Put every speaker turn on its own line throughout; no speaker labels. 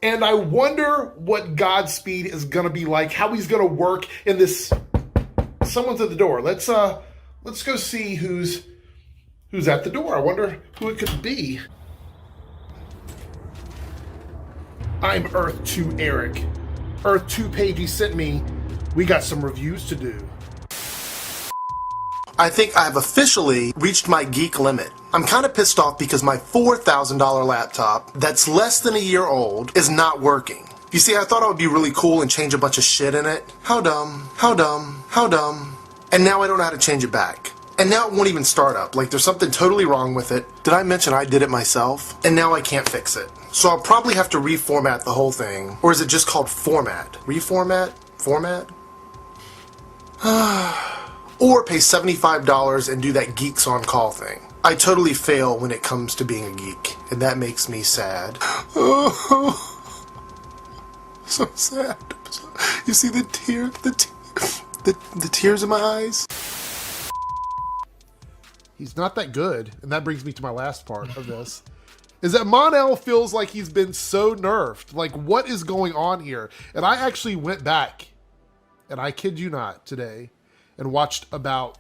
And I wonder what Godspeed is going to be like, how he's going to work in this. Someone's at the door. Let's go see who's at the door. I wonder who it could be. I'm Earth 2 Airrick. Earth 2 PAGEY sent me. We got some reviews to do.
I think I've officially reached my geek limit. I'm kind of pissed off because my $4,000 laptop that's less than a year old is not working. You see, I thought I would be really cool and change a bunch of shit in it. How dumb, how dumb, how dumb. And now I don't know how to change it back. And now it won't even start up, like there's something totally wrong with it. Did I mention I did it myself? And now I can't fix it. So I'll probably have to reformat the whole thing. Or is it just called format? Reformat? Format? Or pay $75 and do that Geeks on Call thing. I totally fail when it comes to being a geek, and that makes me sad. Oh, so sad. You see the tears in my eyes?
He's not that good, and that brings me to my last part of this. Is that Mon-El feels like he's been so nerfed. Like, what is going on here? And I actually went back, and I kid you not, today, and watched about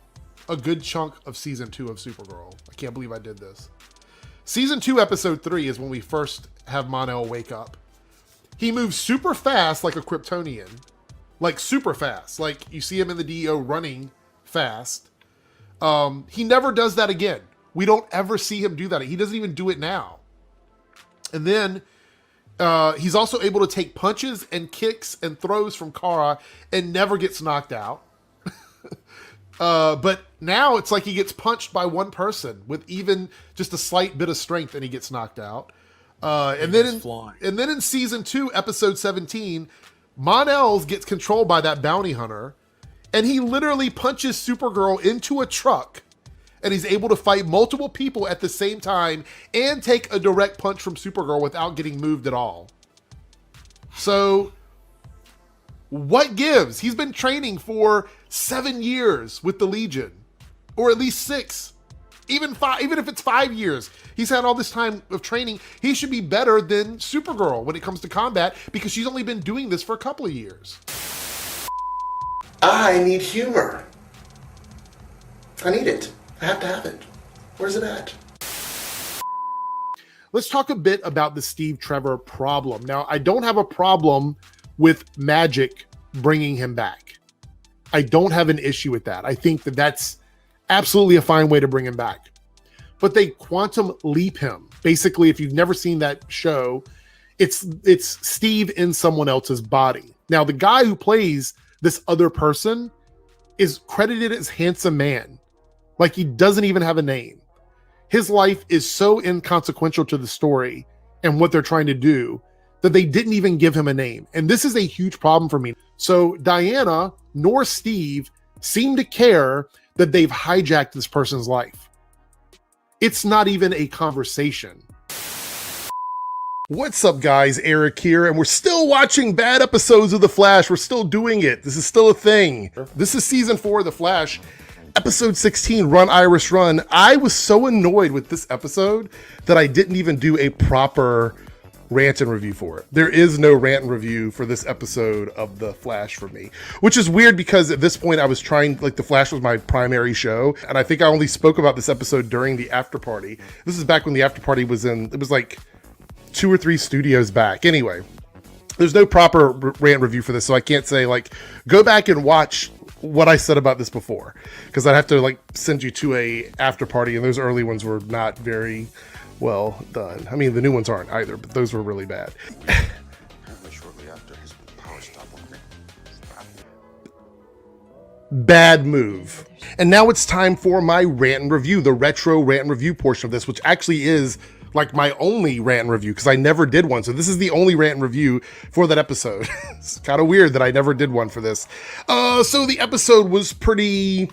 a good chunk of season 2 of Supergirl. I can't believe I did this. Season 2, episode 3 is when we first have Mon-El wake up. He moves super fast like a Kryptonian. Like super fast. Like you see him in the DEO running fast. He never does that again. We don't ever see him do that. He doesn't even do it now. And then he's also able to take punches and kicks and throws from Kara and never gets knocked out. But now it's like he gets punched by one person with even just a slight bit of strength and he gets knocked out. And then in season 2, episode 17, Mon-El gets controlled by that bounty hunter and he literally punches Supergirl into a truck and he's able to fight multiple people at the same time and take a direct punch from Supergirl without getting moved at all. So what gives? He's been training for 7 years with the Legion, or at least 6, even 5, even if it's 5 years. He's had all this time of training. He should be better than Supergirl when it comes to combat because she's only been doing this for a couple of years.
I need humor. I need it. I have to have it. Where's it at?
Let's talk a bit about the Steve Trevor problem. Now, I don't have a problem with Magic bringing him back. I don't have an issue with that. I think that that's absolutely a fine way to bring him back. But they quantum leap him. Basically, if you've never seen that show, it's Steve in someone else's body. Now, the guy who plays this other person is credited as Handsome Man. Like he doesn't even have a name. His life is so inconsequential to the story and what they're trying to do that they didn't even give him a name. And this is a huge problem for me. So Diana nor Steve seem to care that they've hijacked this person's life. It's not even a conversation. What's up, guys? Eric here, and we're still watching bad episodes of The Flash. We're still doing it. This is still a thing. This is season 4 of The Flash, episode 16, Run Iris Run. I was so annoyed with this episode that I didn't even do a proper rant and review for it. There is no rant and review for this episode of The Flash for me, which is weird because at this point I was trying, like The Flash was my primary show, and I think I only spoke about this episode during the after party. This is back when the after party was in, it was like 2 or 3 studios back. Anyway, there's no proper rant review for this, so I can't say like, go back and watch what I said about this before, because I'd have to like send you to a after party, and those early ones were not very well done. I mean, the new ones aren't either, but those were really bad.
Shortly after his power stop.
Bad move. And now it's time for my rant and review, the retro rant and review portion of this, which actually is like my only rant and review because I never did one. So this is the only rant and review for that episode. It's kind of weird that I never did one for this. So the episode was pretty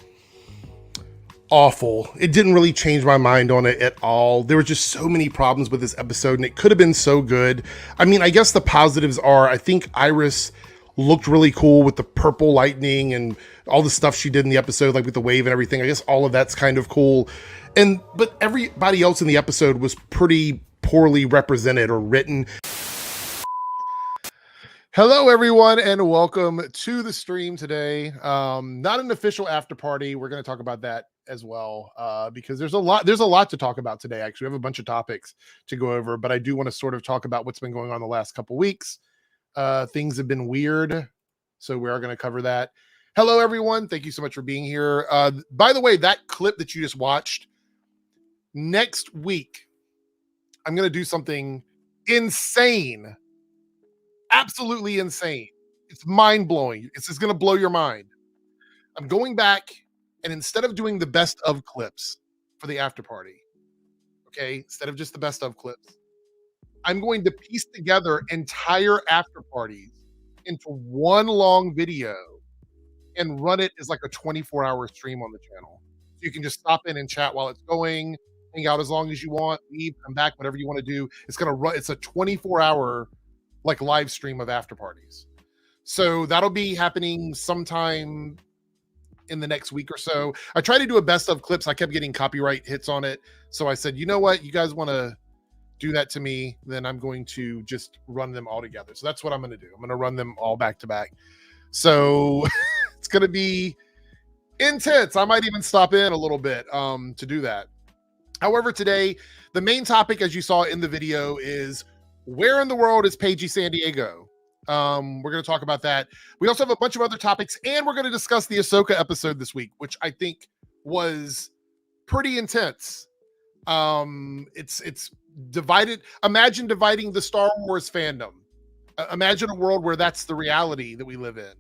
awful. It didn't really change my mind on it at all. There were just so many problems with this episode and it could have been so good. I mean, I guess the positives are, I think Iris looked really cool with the purple lightning and all the stuff she did in the episode, like with the wave and everything. I guess all of that's kind of cool. But everybody else in the episode was pretty poorly represented or written. Hello, everyone, and welcome to the stream today. Not an official after party. We're going to talk about that as well, because there's a lot to talk about today. Actually, we have a bunch of topics to go over, but I do want to sort of talk about what's been going on the last couple weeks. Things have been weird, so we are going to cover that. Hello, everyone. Thank you so much for being here. By the way, that clip that you just watched, next week, I'm going to do something insane. Absolutely insane. It's mind-blowing. It's just going to blow your mind. I'm going back, and instead of doing the best of clips for the after party, okay, instead of just the best of clips, I'm going to piece together entire after parties into one long video and run it as like a 24-hour stream on the channel. So you can just stop in and chat while it's going, hang out as long as you want, leave, come back, whatever you want to do. It's going to run. It's a 24-hour like live stream of after parties. So that'll be happening sometime in the next week or so. I tried to do a best of clips. I kept getting copyright hits on it. So I said, you know what? You guys want to do that to me, then I'm going to just run them all together. So that's what I'm going to do. I'm going to run them all back to back. So it's going to be intense. I might even stop in a little bit to do that. However, today, the main topic, as you saw in the video, is where in the world is PAGEY San Diego? We're going to talk about that. We also have a bunch of other topics, and we're going to discuss the Ahsoka episode this week, which I think was pretty intense. It's divided. Imagine dividing the Star Wars fandom. Imagine a world where that's the reality that we live in.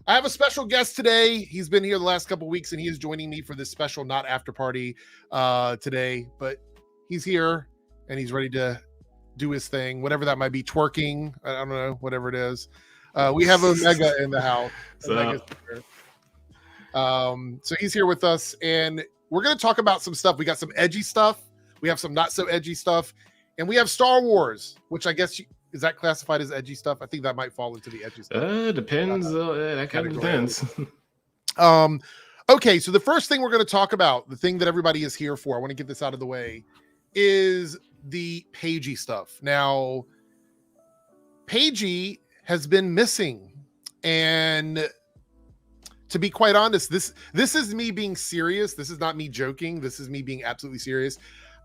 I have a special guest today. He's been here the last couple of weeks, and he is joining me for this special not after party today. But he's here, and he's ready to do his thing, whatever that might be, twerking. I don't know, whatever it is. We have Omega in the house. So he's here with us, and we're going to talk about some stuff. We got some edgy stuff. We have some not so edgy stuff, and we have Star Wars, which I guess is that classified as edgy stuff? I think that might fall into the edgy stuff.
Depends. That kind of depends.
Okay, so the first thing we're going to talk about, the thing that everybody is here for, I want to get this out of the way, is the PAGEY stuff. Now, PAGEY has been missing, and to be quite honest, this is me being serious. This is not me joking. This is me being absolutely serious.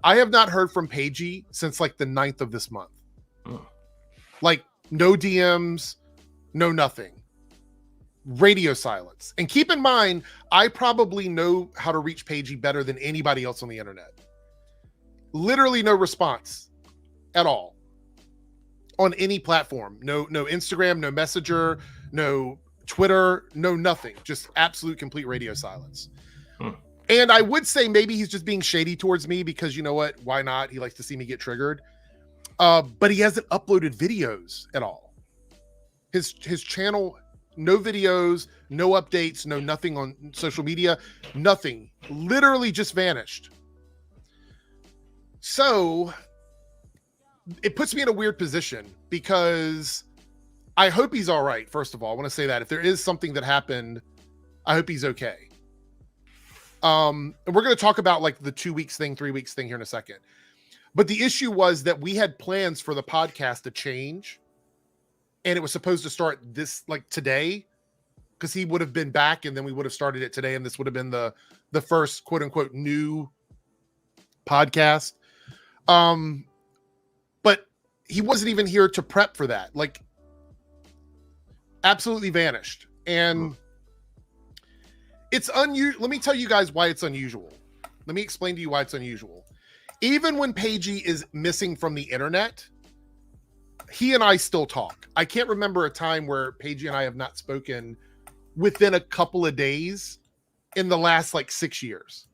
I have not heard from PAGEY since like the 9th of this month.
Oh.
Like no DMs, no nothing. Radio silence. And keep in mind, I probably know how to reach PAGEY better than anybody else on the internet. Literally no response at all on any platform. No Instagram, no Messenger, no Twitter, no nothing. Just absolute complete radio silence. And I would say maybe he's just being shady towards me because, you know what? Why not? He likes to see me get triggered. But he hasn't uploaded videos at all. His channel, no videos, no updates, no nothing on social media, nothing. Literally just vanished. So it puts me in a weird position because I hope he's all right. First of all, I want to say that if there is something that happened, I hope he's okay. And we're going to talk about like the 2 weeks thing, 3 weeks thing here in a second. But the issue was that we had plans for the podcast to change, and it was supposed to start this like today, because he would have been back, and then we would have started it today, and this would have been the first quote unquote new podcast. But he wasn't even here to prep for that. Like, absolutely vanished. And it's unusual. Let me tell you guys why it's unusual. Let me explain to you why it's unusual. Even when PAGEY is missing from the internet, he and I still talk. I can't remember a time where PAGEY and I have not spoken within a couple of days in the last like 6 years.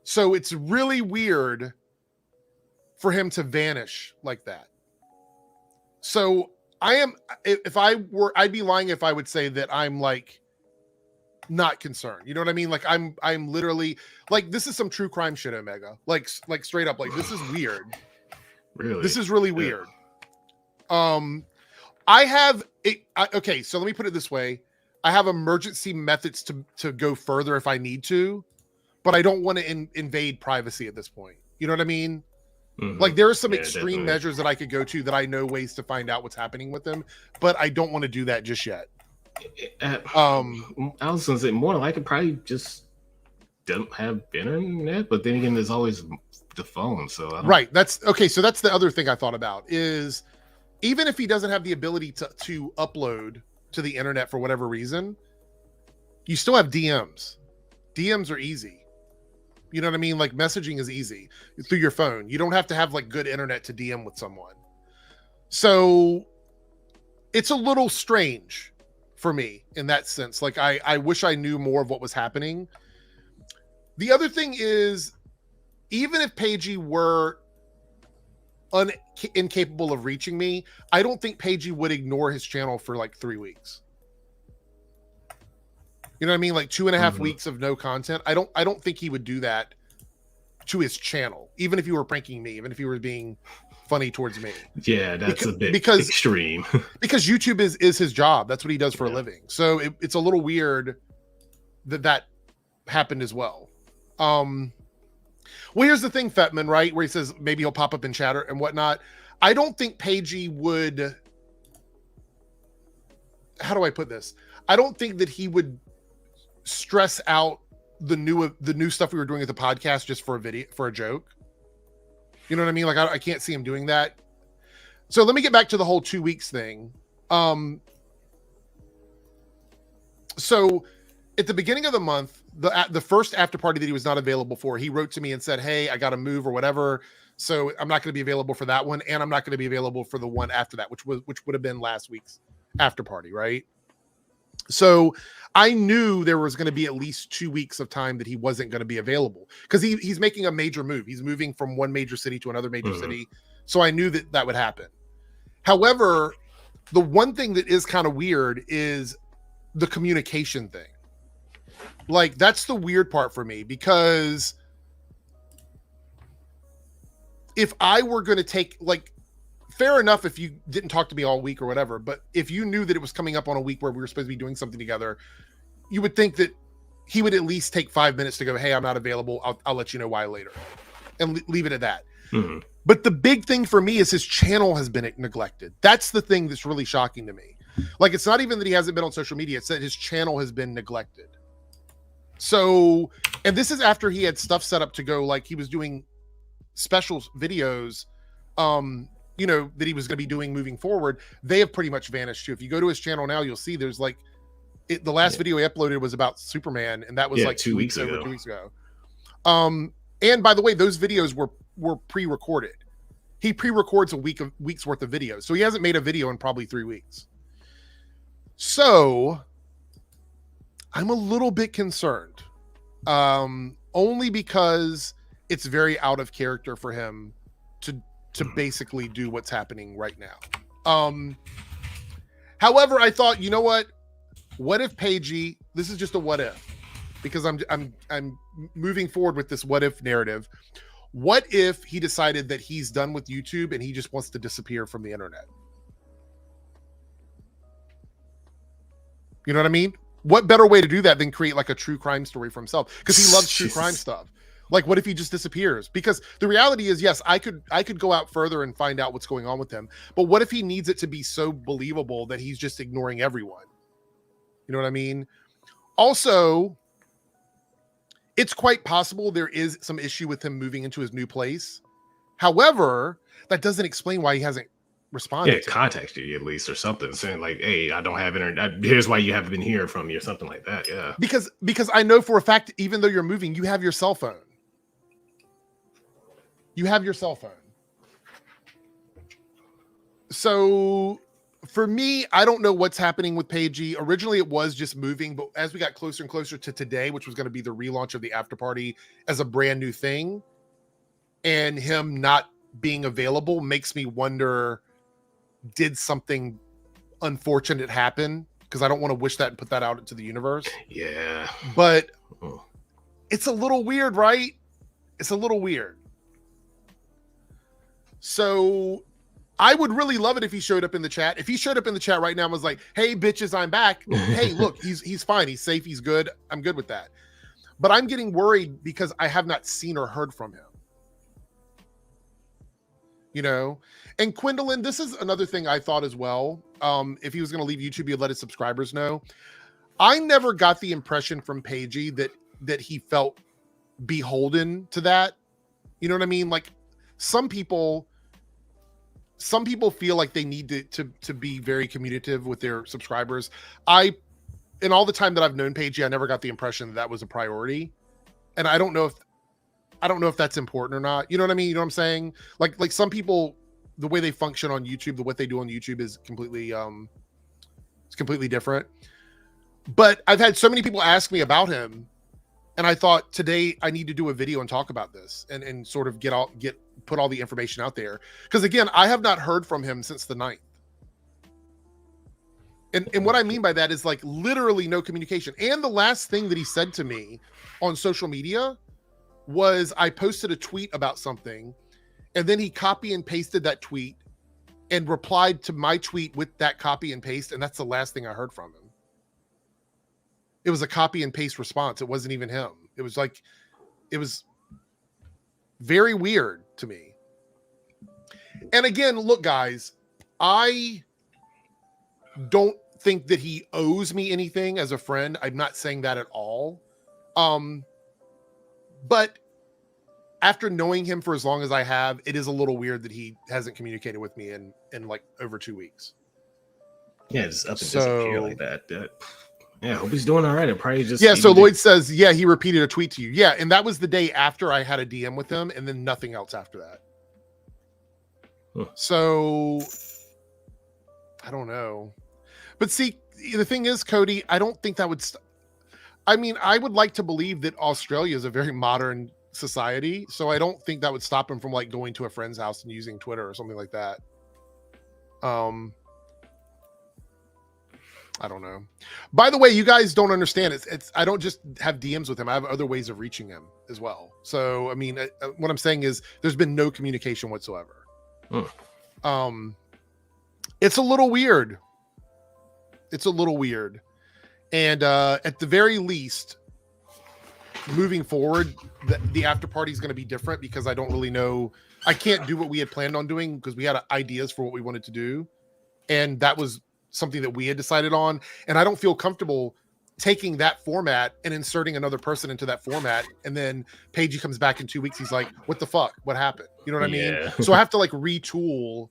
So it's really weird for him to vanish like that. So I'd be lying if I would say that I'm like not concerned. You know what I mean? Like I'm literally like, this is some true crime shit, Omega. Like straight up, like this is weird.
Really?
This is really weird. Okay, so let me put it this way. I have emergency methods to go further if I need to, but I don't want to invade privacy at this point. You know what I mean? Like there are some
Yeah,
extreme
definitely.
measures that I could go to that I know ways to find out what's happening with him, but I don't want to do that just yet.
I was gonna say more like it probably just don't have internet, but then again, there's always the phone. So I don't,
Right. That's okay. So that's the other thing I thought about is even if he doesn't have the ability to upload to the internet for whatever reason, you still have DMs. DMs are easy. You know what I mean? Like messaging is easy through your phone. You don't have to have like good internet to DM with someone. So it's a little strange for me in that sense. Like I wish I knew more of what was happening. The other thing is, even if PAGEY were incapable of reaching me, I don't think PAGEY would ignore his channel for like 3 weeks. You know what I mean? Like 2.5 weeks of no content. I don't think he would do that to his channel, even if he were pranking me, even if he were being funny towards me.
yeah, that's a bit extreme.
Because YouTube is his job. That's what he does for a living. So it's a little weird that happened as well. Well, here's the thing, Fetman, right? Where he says maybe he'll pop up in chatter and whatnot. I don't think PAGEY would. How do I put this? I don't think that he would stress out the new stuff we were doing at the podcast just for a video, for a joke. You know what I mean? Like I can't see him doing that. So let me get back to the whole 2 weeks thing. So at the beginning of the month, the first after party that he was not available for, he wrote to me and said, "Hey, I got to move or whatever, so I'm not going to be available for that one, and I'm not going to be available for the one after that, which would have been last week's after party, right?" So I knew there was going to be at least 2 weeks of time that he wasn't going to be available because he's making a major move. He's moving from one major city to another major city, so I knew that would happen. However, the one thing that is kind of weird is the communication thing. Like that's the weird part for me, because if I were going to take, like, fair enough if you didn't talk to me all week or whatever, but if you knew that it was coming up on a week where we were supposed to be doing something together, you would think that he would at least take 5 minutes to go, "Hey, I'm not available. I'll let you know why later," and leave it at that. But the big thing for me is his channel has been neglected. That's the thing that's really shocking to me. Like, it's not even that he hasn't been on social media. It's that his channel has been neglected. So, and this is after he had stuff set up to go, like he was doing special videos, you know, that he was going to be doing moving forward. They have pretty much vanished too. If you go to his channel now, you'll see there's like, the last video he uploaded was about Superman, and that was like 2 weeks ago. 2 weeks ago. And by the way, those videos were pre-recorded. He pre-records a week's worth of videos, so he hasn't made a video in probably 3 weeks. So I'm a little bit concerned, only because it's very out of character for him to basically do what's happening right now. However, I thought, you know what if PAGEY, this is just a what if, because I'm moving forward with this what if narrative. What if he decided that he's done with YouTube and he just wants to disappear from the internet? You know what I mean? What better way to do that than create like a true crime story for himself? Because he loves true crime stuff. Like, what if he just disappears? Because the reality is, yes, I could go out further and find out what's going on with him. But what if he needs it to be so believable that he's just ignoring everyone? You know what I mean? Also, it's quite possible there is some issue with him moving into his new place. However, that doesn't explain why he hasn't responded.
Yeah, contact you at least or something, saying like, "Hey, I don't have internet. Here's why you haven't been hearing from me," or something like that. Yeah,
because I know for a fact, even though you're moving, you have your cell phone. You have your cell phone. So for me, I don't know what's happening with PAGEY. Originally, it was just moving, but as we got closer and closer to today, which was going to be the relaunch of the after party as a brand new thing, and him not being available makes me wonder, did something unfortunate happen? Because I don't want to wish that and put that out into the universe.
Yeah.
But it's a little weird, right? It's a little weird. So I would really love it if he showed up in the chat. If he showed up in the chat right now and was like, "Hey, bitches, I'm back. Hey, look, he's fine. He's safe. He's good. I'm good with that." But I'm getting worried because I have not seen or heard from him. you know? And Quindolin, this is another thing I thought as well. If he was going to leave YouTube, he'd let his subscribers know. I never got the impression from PAGEY that he felt beholden to that. You know what I mean? Like some people feel like they need to be very communicative with their subscribers. In all the time that I've known PAGEY, I never got the impression that was a priority. And I don't know if that's important or not. You know what I mean? You know what I'm saying? Like some people, the way they function on YouTube, what they do on YouTube is completely different. But I've had so many people ask me about him, and I thought today I need to do a video and talk about this and sort of put all the information out there. Because again, I have not heard from him since the 9th. And what I mean by that is like literally no communication. And the last thing that he said to me on social media was I posted a tweet about something, and then he copy and pasted that tweet and replied to my tweet with that copy and paste. And that's the last thing I heard from him. It was a copy and paste response. It wasn't even him. It was very weird to me. And again, look, guys, I don't think that he owes me anything as a friend. I'm not saying that at all. But after knowing him for as long as I have, it is a little weird that he hasn't communicated with me in like over 2 weeks.
Yeah, just up and disappear like that. Yeah, I hope he's doing all right. It probably just
so Lloyd says, yeah, he repeated a tweet to you. Yeah, and that was the day after I had a DM with him, and then nothing else after that.
Huh.
So I don't know. But see, the thing is, Cody, I don't think that would I mean, I would like to believe that Australia is a very modern society, so I don't think that would stop him from like going to a friend's house and using Twitter or something like that. I don't know. By the way, you guys don't understand. It's I don't just have DMs with him. I have other ways of reaching him as well. So, I mean, what I'm saying is there's been no communication whatsoever. It's a little weird. And at the very least, moving forward, the after party is going to be different because I don't really know. I can't do what we had planned on doing because we had ideas for what we wanted to do. And that was something that we had decided on. And I don't feel comfortable taking that format and inserting another person into that format. And then PAGEY comes back in 2 weeks. He's like, what the fuck? What happened? You know what I mean? So I have to like retool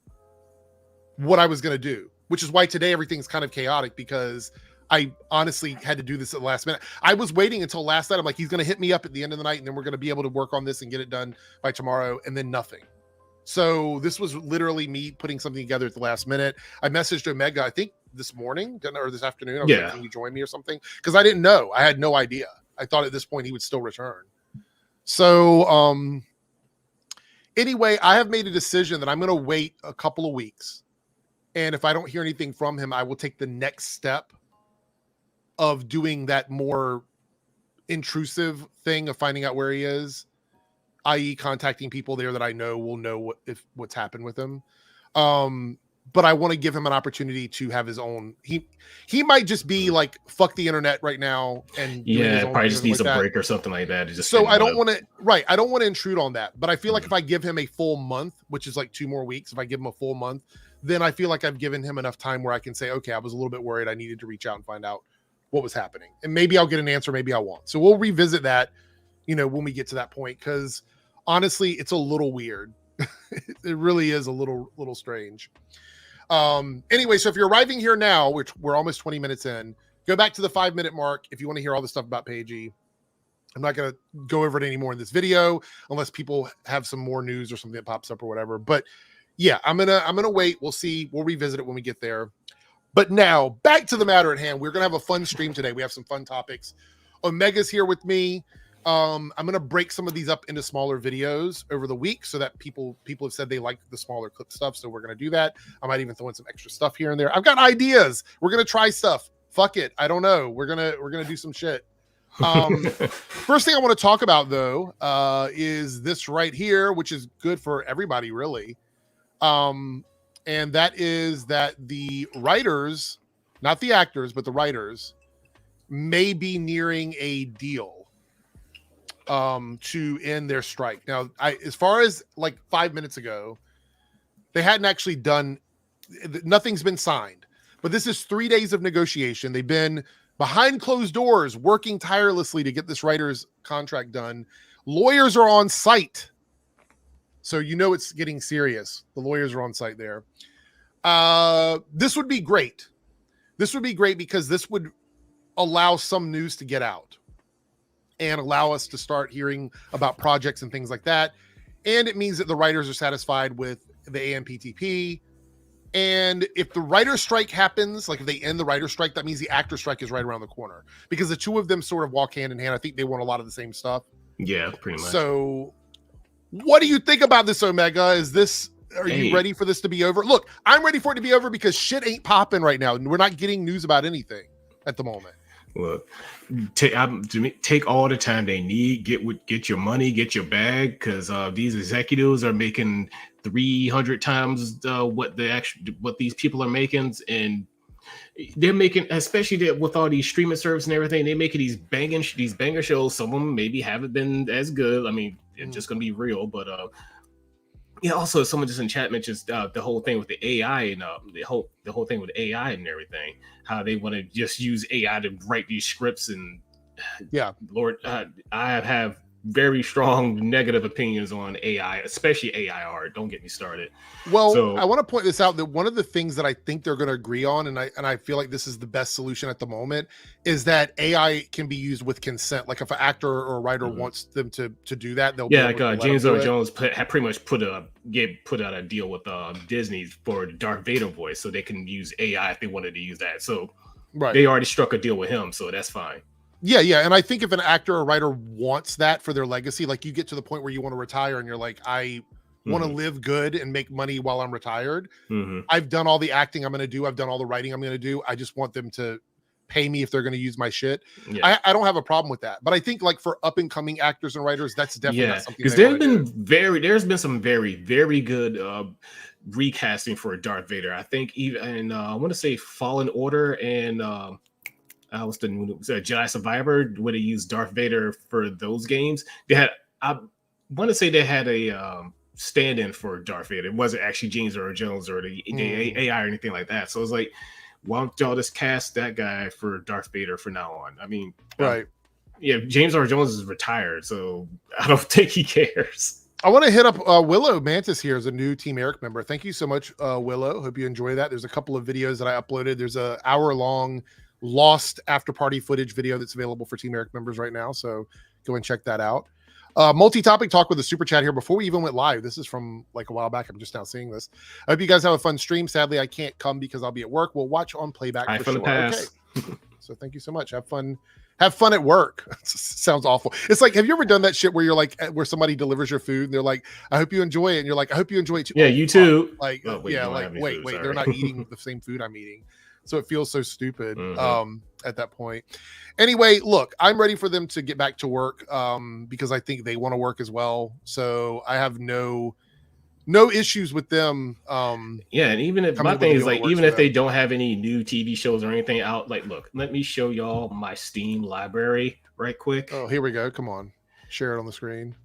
what I was going to do, which is why today everything's kind of chaotic because I honestly had to do this at the last minute. I was waiting until last night. I'm like, he's going to hit me up at the end of the night and then we're going to be able to work on this and get it done by tomorrow. And then nothing. So this was literally me putting something together at the last minute. I messaged Omega, I think this morning or this afternoon. I was like, can you join me or something? Because I didn't know. I had no idea. I thought at this point he would still return. So anyway, I have made a decision that I'm going to wait a couple of weeks. And if I don't hear anything from him, I will take the next step of doing that more intrusive thing of finding out where he is, i.e. contacting people there that I know will know what's happened with him. But I want to give him an opportunity to have his own. He might just be like, fuck the internet right now. And
probably just needs a break or something like that.
So I don't want to, I don't want to intrude on that. But I feel like if I give him a full month, which is like 2 more weeks, if I give him a full month, then I feel like I've given him enough time where I can say, okay, I was a little bit worried. I needed to reach out and find out what was happening. And maybe I'll get an answer, maybe I won't. So we'll revisit that, when we get to that point, because honestly, it's a little weird. It really is a little strange. Anyway, so if you're arriving here now, which we're almost 20 minutes in, go back to the 5-minute mark if you want to hear all the stuff about PAGEY. I'm not going to go over it anymore in this video unless people have some more news or something that pops up or whatever. But yeah, I'm gonna wait. We'll see. We'll revisit it when we get there. But now back to the matter at hand. We're gonna have a fun stream today. We have some fun topics. Omega's here with me. I'm gonna break some of these up into smaller videos over the week so that people have said they like the smaller clip stuff. So we're gonna do that. I might even throw in some extra stuff here and there. I've got ideas. We're gonna try stuff. Fuck it. I don't know. We're gonna do some shit. First thing I want to talk about though is this right here, which is good for everybody really. And that is that the writers, not the actors, but the writers may be nearing a deal to end their strike. Now, as far as like 5 minutes ago, They hadn't actually done, nothing's been signed. But this is 3 days of negotiation. They've been behind closed doors working tirelessly to get this writer's contract done. Lawyers are on site. So you know it's getting serious. The lawyers are on site there. This would be great. This would be great because this would allow some news to get out and allow us to start hearing about projects and things like that. And it means that the writers are satisfied with the AMPTP. And if the writer's strike happens, like if they end the writer's strike, that means the actor strike is right around the corner because the two of them sort of walk hand in hand. I think they want a lot of the same stuff.
Yeah, pretty much.
So what do you think about this, Omega? Are you ready for this to be over? Look, I'm ready for it to be over because shit ain't popping right now. We're not getting news about anything at the moment.
Look, take all the time they need. Get your money, get your bag, because these executives are making 300 times what these people are making, and they're making, especially with all these streaming services and everything, they're making these banger shows. Some of them maybe haven't been as good. I mean, it's just gonna be real, but yeah. Also, someone just in chat mentions the whole thing with the AI and the whole thing with AI and everything. How they want to just use AI to write these scripts, and
yeah,
Lord, I have very strong negative opinions on AI, especially AI art. Don't get me started.
Well, so, I want to point this out that one of the things that I think they're going to agree on, and I feel like this is the best solution at the moment, is that AI can be used with consent. Like if an actor or a writer wants them to do that, they'll
like James Earl Jones had pretty much put out a deal with Disney for Darth Vader voice, so they can use AI if they wanted to use that. So they already struck a deal with him, so that's fine.
Yeah. And I think if an actor or writer wants that for their legacy, like you get to the point where you want to retire and you're like, I want to live good and make money while I'm retired. I've done all the acting I'm going to do. I've done all the writing I'm going to do. I just want them to pay me if they're going to use my shit. Yeah. I don't have a problem with that. But I think like for up and coming actors and writers, that's definitely not something. Because
there's been some very, very good recasting for Darth Vader. I think even I want to say Fallen Order and what's the new Jedi Survivor, where they used Darth Vader for those games. They had, I want to say they had a stand-in for Darth Vader. It wasn't actually James Earl Jones or the AI or anything like that. So it's like, why don't y'all just cast that guy for Darth Vader from now on? I mean,
right.
Yeah, James Earl Jones is retired, so I don't think he cares.
I want to hit up Willow Mantis here as a new Team Airrick member. Thank you so much, Willow. Hope you enjoy that. There's a couple of videos that I uploaded. There's an hour-long lost after party footage video that's available for Team Airrick members right now, so go and check that out. Multi-topic talk with a super chat here before we even went live. This is from like a while back. I'm just now seeing this. I hope you guys have a fun stream. Sadly, I can't come because I'll be at work. We'll watch on playback for sure. Okay. So thank you so much. Have fun at work. Sounds awful. It's like, have you ever done that shit where you're like, where somebody delivers your food and they're like, I hope you enjoy it, and you're like, I hope you enjoy it too.
Yeah, you too.
Like, wait, they're not eating the same food I'm eating. So it feels so stupid at that point. Anyway, look, I'm ready for them to get back to work because I think they want to work as well. So I have no issues with them.
Yeah, and even if my thing is like, even if they don't have any new TV shows or anything out, like, look, let me show y'all my Steam library right quick.
Oh, here we go. Come on, share it on the screen.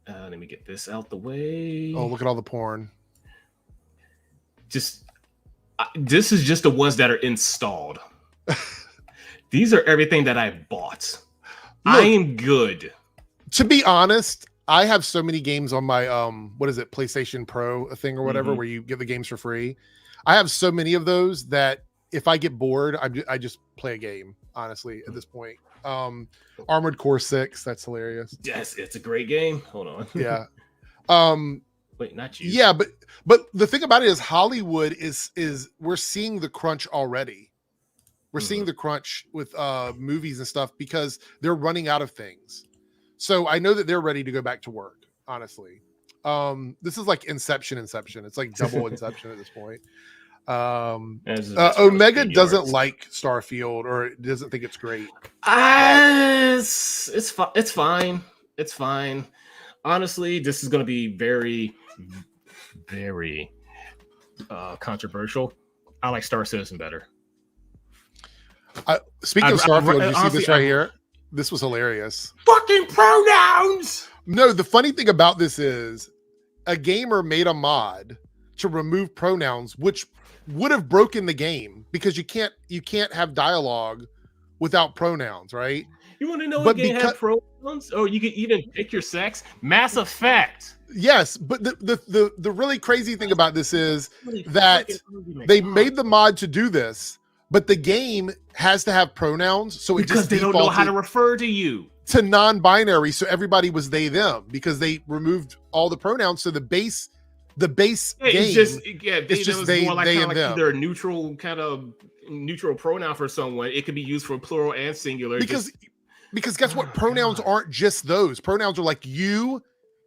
Let me get this out the way.
Oh, look at all the porn.
This is just the ones that are installed. These are everything that I bought. Look, I am good.
To be honest, I have so many games on my PlayStation Pro thing or whatever, where you get the games for free. I have so many of those that if I get bored, I just play a game, honestly, at this point. Armored Core 6, that's hilarious.
Yes, it's a great game. Hold on.
Yeah.
Wait, not you.
Yeah, but the thing about it is Hollywood is we're seeing the crunch already. We're seeing the crunch with movies and stuff because they're running out of things. So I know that they're ready to go back to work, honestly. This is like Inception. It's like double Inception at this point. Omega doesn't like Starfield or doesn't think it's great.
It's fine. It's fine. Honestly, this is going to be very, very controversial. I like Star Citizen better.
Speaking of Starfield, you see this right here? This was hilarious.
Fucking pronouns!
No, the funny thing about this is a gamer made a mod to remove pronouns, which would have broken the game because you can't have dialogue without pronouns, right?
You want to know
But
what game have pronouns? Or you can even pick your sex? Mass Effect.
Yes, but the really crazy thing about this is that they made the mod to do this, but the game has to have pronouns, so it
because
just
they don't know how to refer to you.
To non-binary, so everybody was they them because they removed all the pronouns. So the base game
it's just
they
more like,
they
kind of
and
like
them.
either a neutral pronoun for someone. It could be used for plural and singular.
Because guess what? Pronouns aren't just those. Pronouns are like you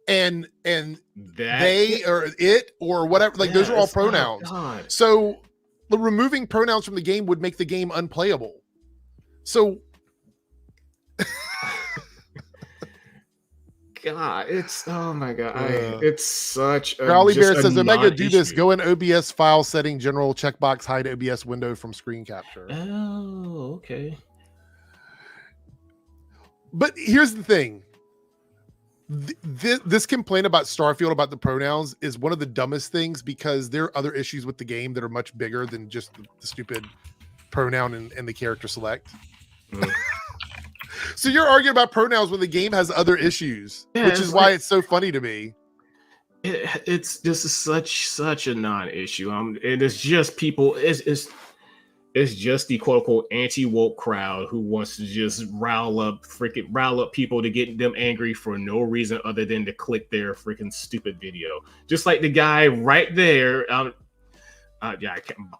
and that, they or it or whatever. Like those are all pronouns. So removing pronouns from the game would make the game unplayable. So
God, it's oh my God, it's such a
Crowley Bear says Omega do
non-issue.
this, go in OBS file setting general checkbox hide OBS window from screen capture.
Oh, okay.
But here's the thing. This complaint about Starfield about the pronouns is one of the dumbest things because there are other issues with the game that are much bigger than just the stupid pronoun and the character select. So you're arguing about pronouns when the game has other issues, which is why it's so funny to me.
It's just such a non-issue. And it's just people. It's just the quote unquote anti-woke crowd who wants to just rile up people to get them angry for no reason other than to click their freaking stupid video. Just like the guy right there. I'm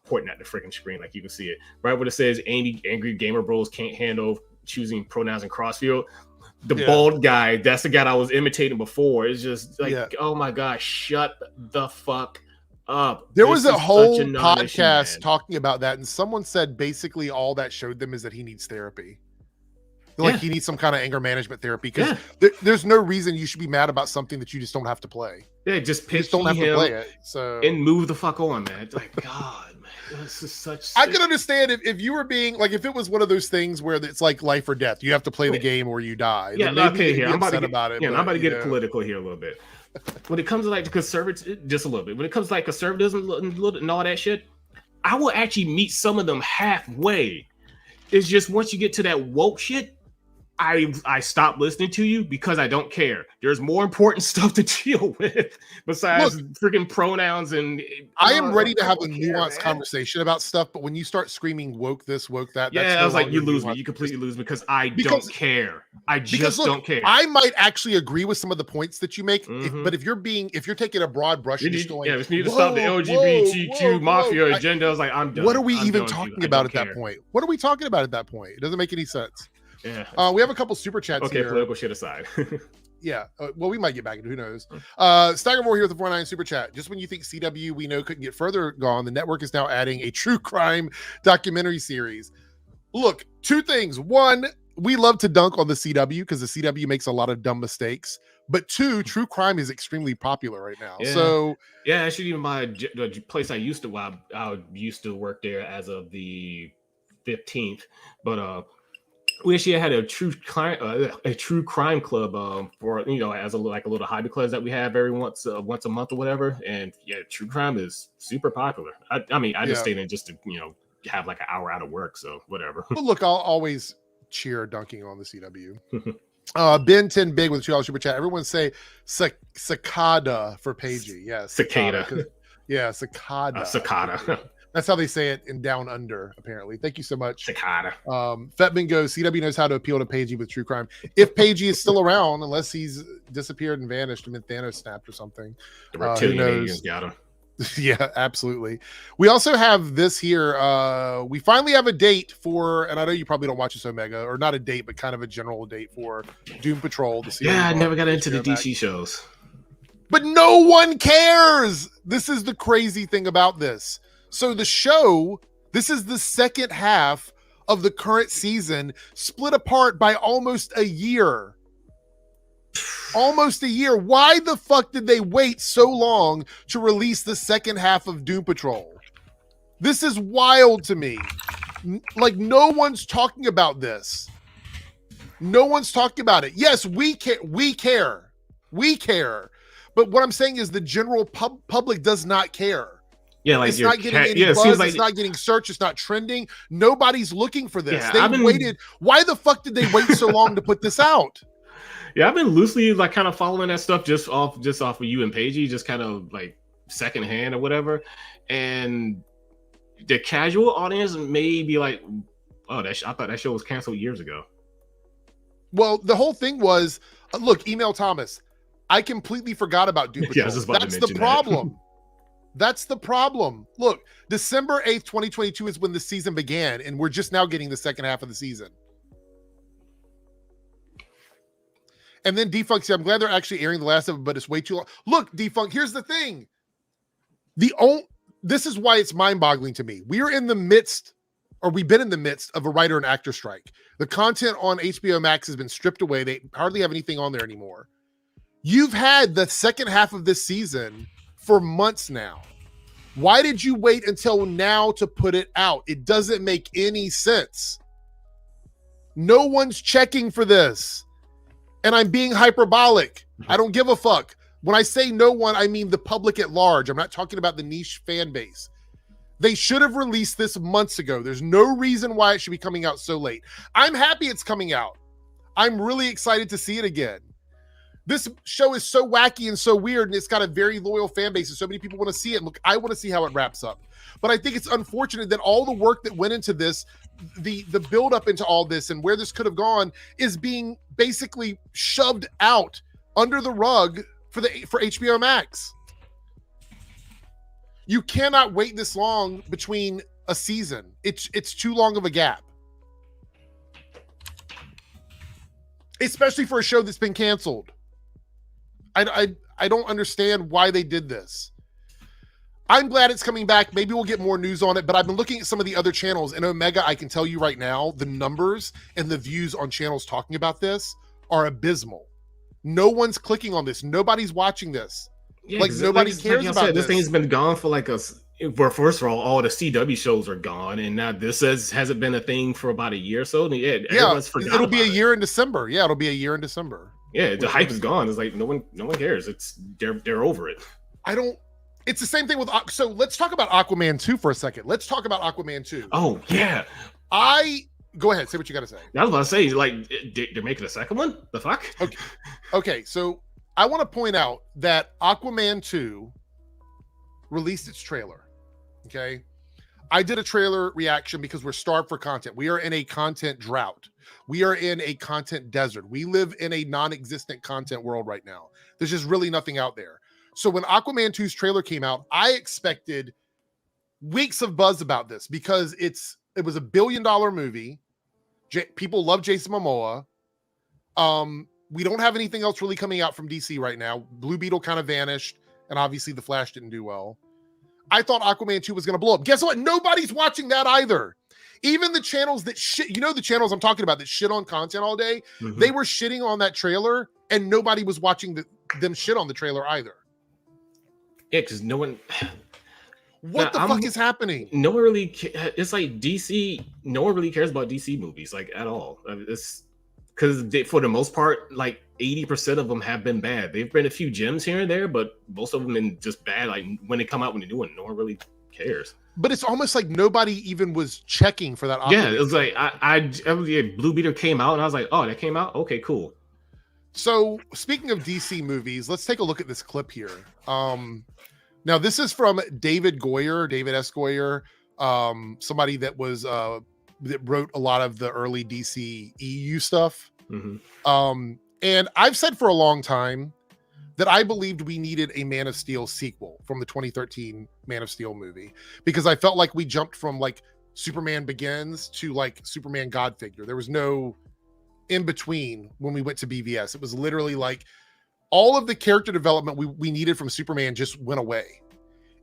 pointing at the freaking screen like you can see it right where it says angry gamer bros can't handle choosing pronouns in crossfield. The bald guy, that's the guy I was imitating before. It's just like, oh my gosh, shut the fuck up.
There was a whole podcast talking about that, and someone said basically all that showed them is that he needs therapy. Like he needs some kind of anger management therapy because there's no reason you should be mad about something that you just don't have to play.
Yeah, just
don't have to play it. So
and move the fuck on, man. It's like God, man, this is such.
I can understand if you were being like if it was one of those things where it's like life or death. You have to play the game or you die.
Yeah, okay. Here I'm about to get
about it.
Yeah, I'm about to get political here a little bit. When it comes to like the conservative, just a little bit. When it comes to like conservatism and all that shit, I will actually meet some of them halfway. It's just once you get to that woke shit, I stop listening to you because I don't care. There's more important stuff to deal with besides freaking pronouns and.
I am ready to have a nuanced conversation about stuff, but when you start screaming woke this, woke that,
I was like, you lose me. You completely lose me because I don't care. I just don't care.
I might actually agree with some of the points that you make, but if you're taking a broad brush, and just going,
we need to stop the LGBTQ mafia agenda. I was like, I'm done.
What are we even talking about at that point? What are we talking about at that point? It doesn't make any sense.
Yeah.
We have a couple super chats here.
Okay, political shit aside.
Yeah. Well, we might get back into who knows. Staggermore here with the 49 super chat. Just when you think CW we know couldn't get further gone, the network is now adding a true crime documentary series. Look, two things. One, we love to dunk on the CW because the CW makes a lot of dumb mistakes. But two, true crime is extremely popular right now.
Yeah.
So
actually, even the place I used to work there as of the 15th, but we actually had a true crime club for as a little hobby club that we have every once a month or whatever. And true crime is super popular. I just stayed in just to have like an hour out of work, so whatever.
Well, look, I'll always cheer dunking on the CW. Ben 10 Big with $2 super chat. Everyone say cicada for PAGEY. Yes,
cicada.
Cicada.
Cicada.
That's how they say it in Down Under, apparently. Thank you so much.
Cicada.
Fetman goes, CW knows how to appeal to PAGEY with true crime. If PAGEY is still around, unless he's disappeared and vanished and been Thanos snapped or something.
The reptilian aliens got him.
Yeah, absolutely. We also have this here. We finally have a date for, and I know you probably don't watch this, Omega, or not a date, but kind of a general date for Doom Patrol.
I never got into the DC shows.
But no one cares. This is the crazy thing about this. So the show, this is the second half of the current season, split apart by almost a year. Almost a year. Why the fuck did they wait so long to release the second half of Doom Patrol? This is wild to me. Like, no one's talking about this. No one's talking about it. Yes, we care. We care. But what I'm saying is the general public does not care.
Yeah, like
it's not getting any
it
buzz.
seems like
It's not getting search. It's not trending. Nobody's looking for this.
Yeah,
They waited. Why the fuck did they wait so long to put this out?
Yeah, I've been loosely like kind of following that stuff just off of you and PAGEY, just kind of like secondhand or whatever. And the casual audience may be like, "Oh, I thought that show was canceled years ago."
Well, the whole thing was, look, email Thomas. I completely forgot about Doom Patrol.
Yeah, I was just about to
That's the
mention
problem. That's the problem. Look, December 8th, 2022 is when the season began, and we're just now getting the second half of the season. And then Defunct said, I'm glad they're actually airing the last of it, but it's way too long. Look, Defunct, here's the thing. This is why it's mind-boggling to me. We've been in the midst of a writer and actor strike. The content on HBO Max has been stripped away. They hardly have anything on there anymore. You've had the second half of this season for months now. Why did you wait until now to put it out? It doesn't make any sense. No one's checking for this. And I'm being hyperbolic. I don't give a fuck. When I say no one, I mean the public at large. I'm not talking about the niche fan base. They should have released this months ago. There's no reason why it should be coming out so late. I'm happy it's coming out. I'm really excited to see it again. This show is so wacky and so weird, and it's got a very loyal fan base, and so many people want to see it. Look, I want to see how it wraps up. But I think it's unfortunate that all the work that went into this, the build up into all this and where this could have gone is being basically shoved out under the rug for HBO Max. You cannot wait this long between a season. It's too long of a gap. Especially for a show that's been canceled. I don't understand why they did this. I'm glad it's coming back. Maybe we'll get more news on it, but I've been looking at some of the other channels, and Omega, I can tell you right now, the numbers and the views on channels talking about this are abysmal. No one's clicking on this. Nobody's watching this.
Yeah,
like nobody cares about this.
This thing's been gone for like first of all the CW shows are gone, and now this hasn't been a thing for about a year or so. Yeah,
it'll be a year in December. Yeah, it'll be a year in December.
Yeah, the hype is gone. It's like no one cares. They're over it.
It's the same thing with. So let's talk about Aquaman 2 for a second. Let's talk about Aquaman 2.
Oh yeah,
go ahead. Say what you got to say.
I was about to say, like, they're making a second one. The fuck?
Okay. So I want to point out that Aquaman 2 released its trailer. Okay. I did a trailer reaction because we're starved for content. We are in a content drought. We are in a content desert. We live in a non-existent content world right now. There's just really nothing out there. So when Aquaman 2's trailer came out, I expected weeks of buzz about this because it was $1 billion movie. People love Jason Momoa. We don't have anything else really coming out from DC right now. Blue Beetle kind of vanished, and obviously The Flash didn't do well. I thought Aquaman 2 was going to blow up. Guess what? Nobody's watching that either. Even the channels that shit, the channels I'm talking about that shit on content all day, they were shitting on that trailer, and nobody was watching them shit on the trailer either.
Yeah, because no one.
What the fuck is happening?
No one really. It's like DC. No one really cares about DC movies, like at all. It's because for the most part, like 80% of them have been bad. They've been a few gems here and there, but most of them been just bad. Like when they come out when they do one, no one really cares.
But it's almost like nobody even was checking for that.
Yeah, it was like Blue Beetle came out, and I was like, oh, that came out. Okay, cool.
So speaking of DC movies, let's take a look at this clip here. Now this is from David S. Goyer, somebody that was that wrote a lot of the early DC EU stuff. And I've said for a long time that I believed we needed a Man of Steel sequel from the 2013 Man of Steel movie, because I felt like we jumped from like Superman Begins to like Superman God Figure. There was no in between when we went to BVS. It was literally like all of the character development we needed from Superman just went away.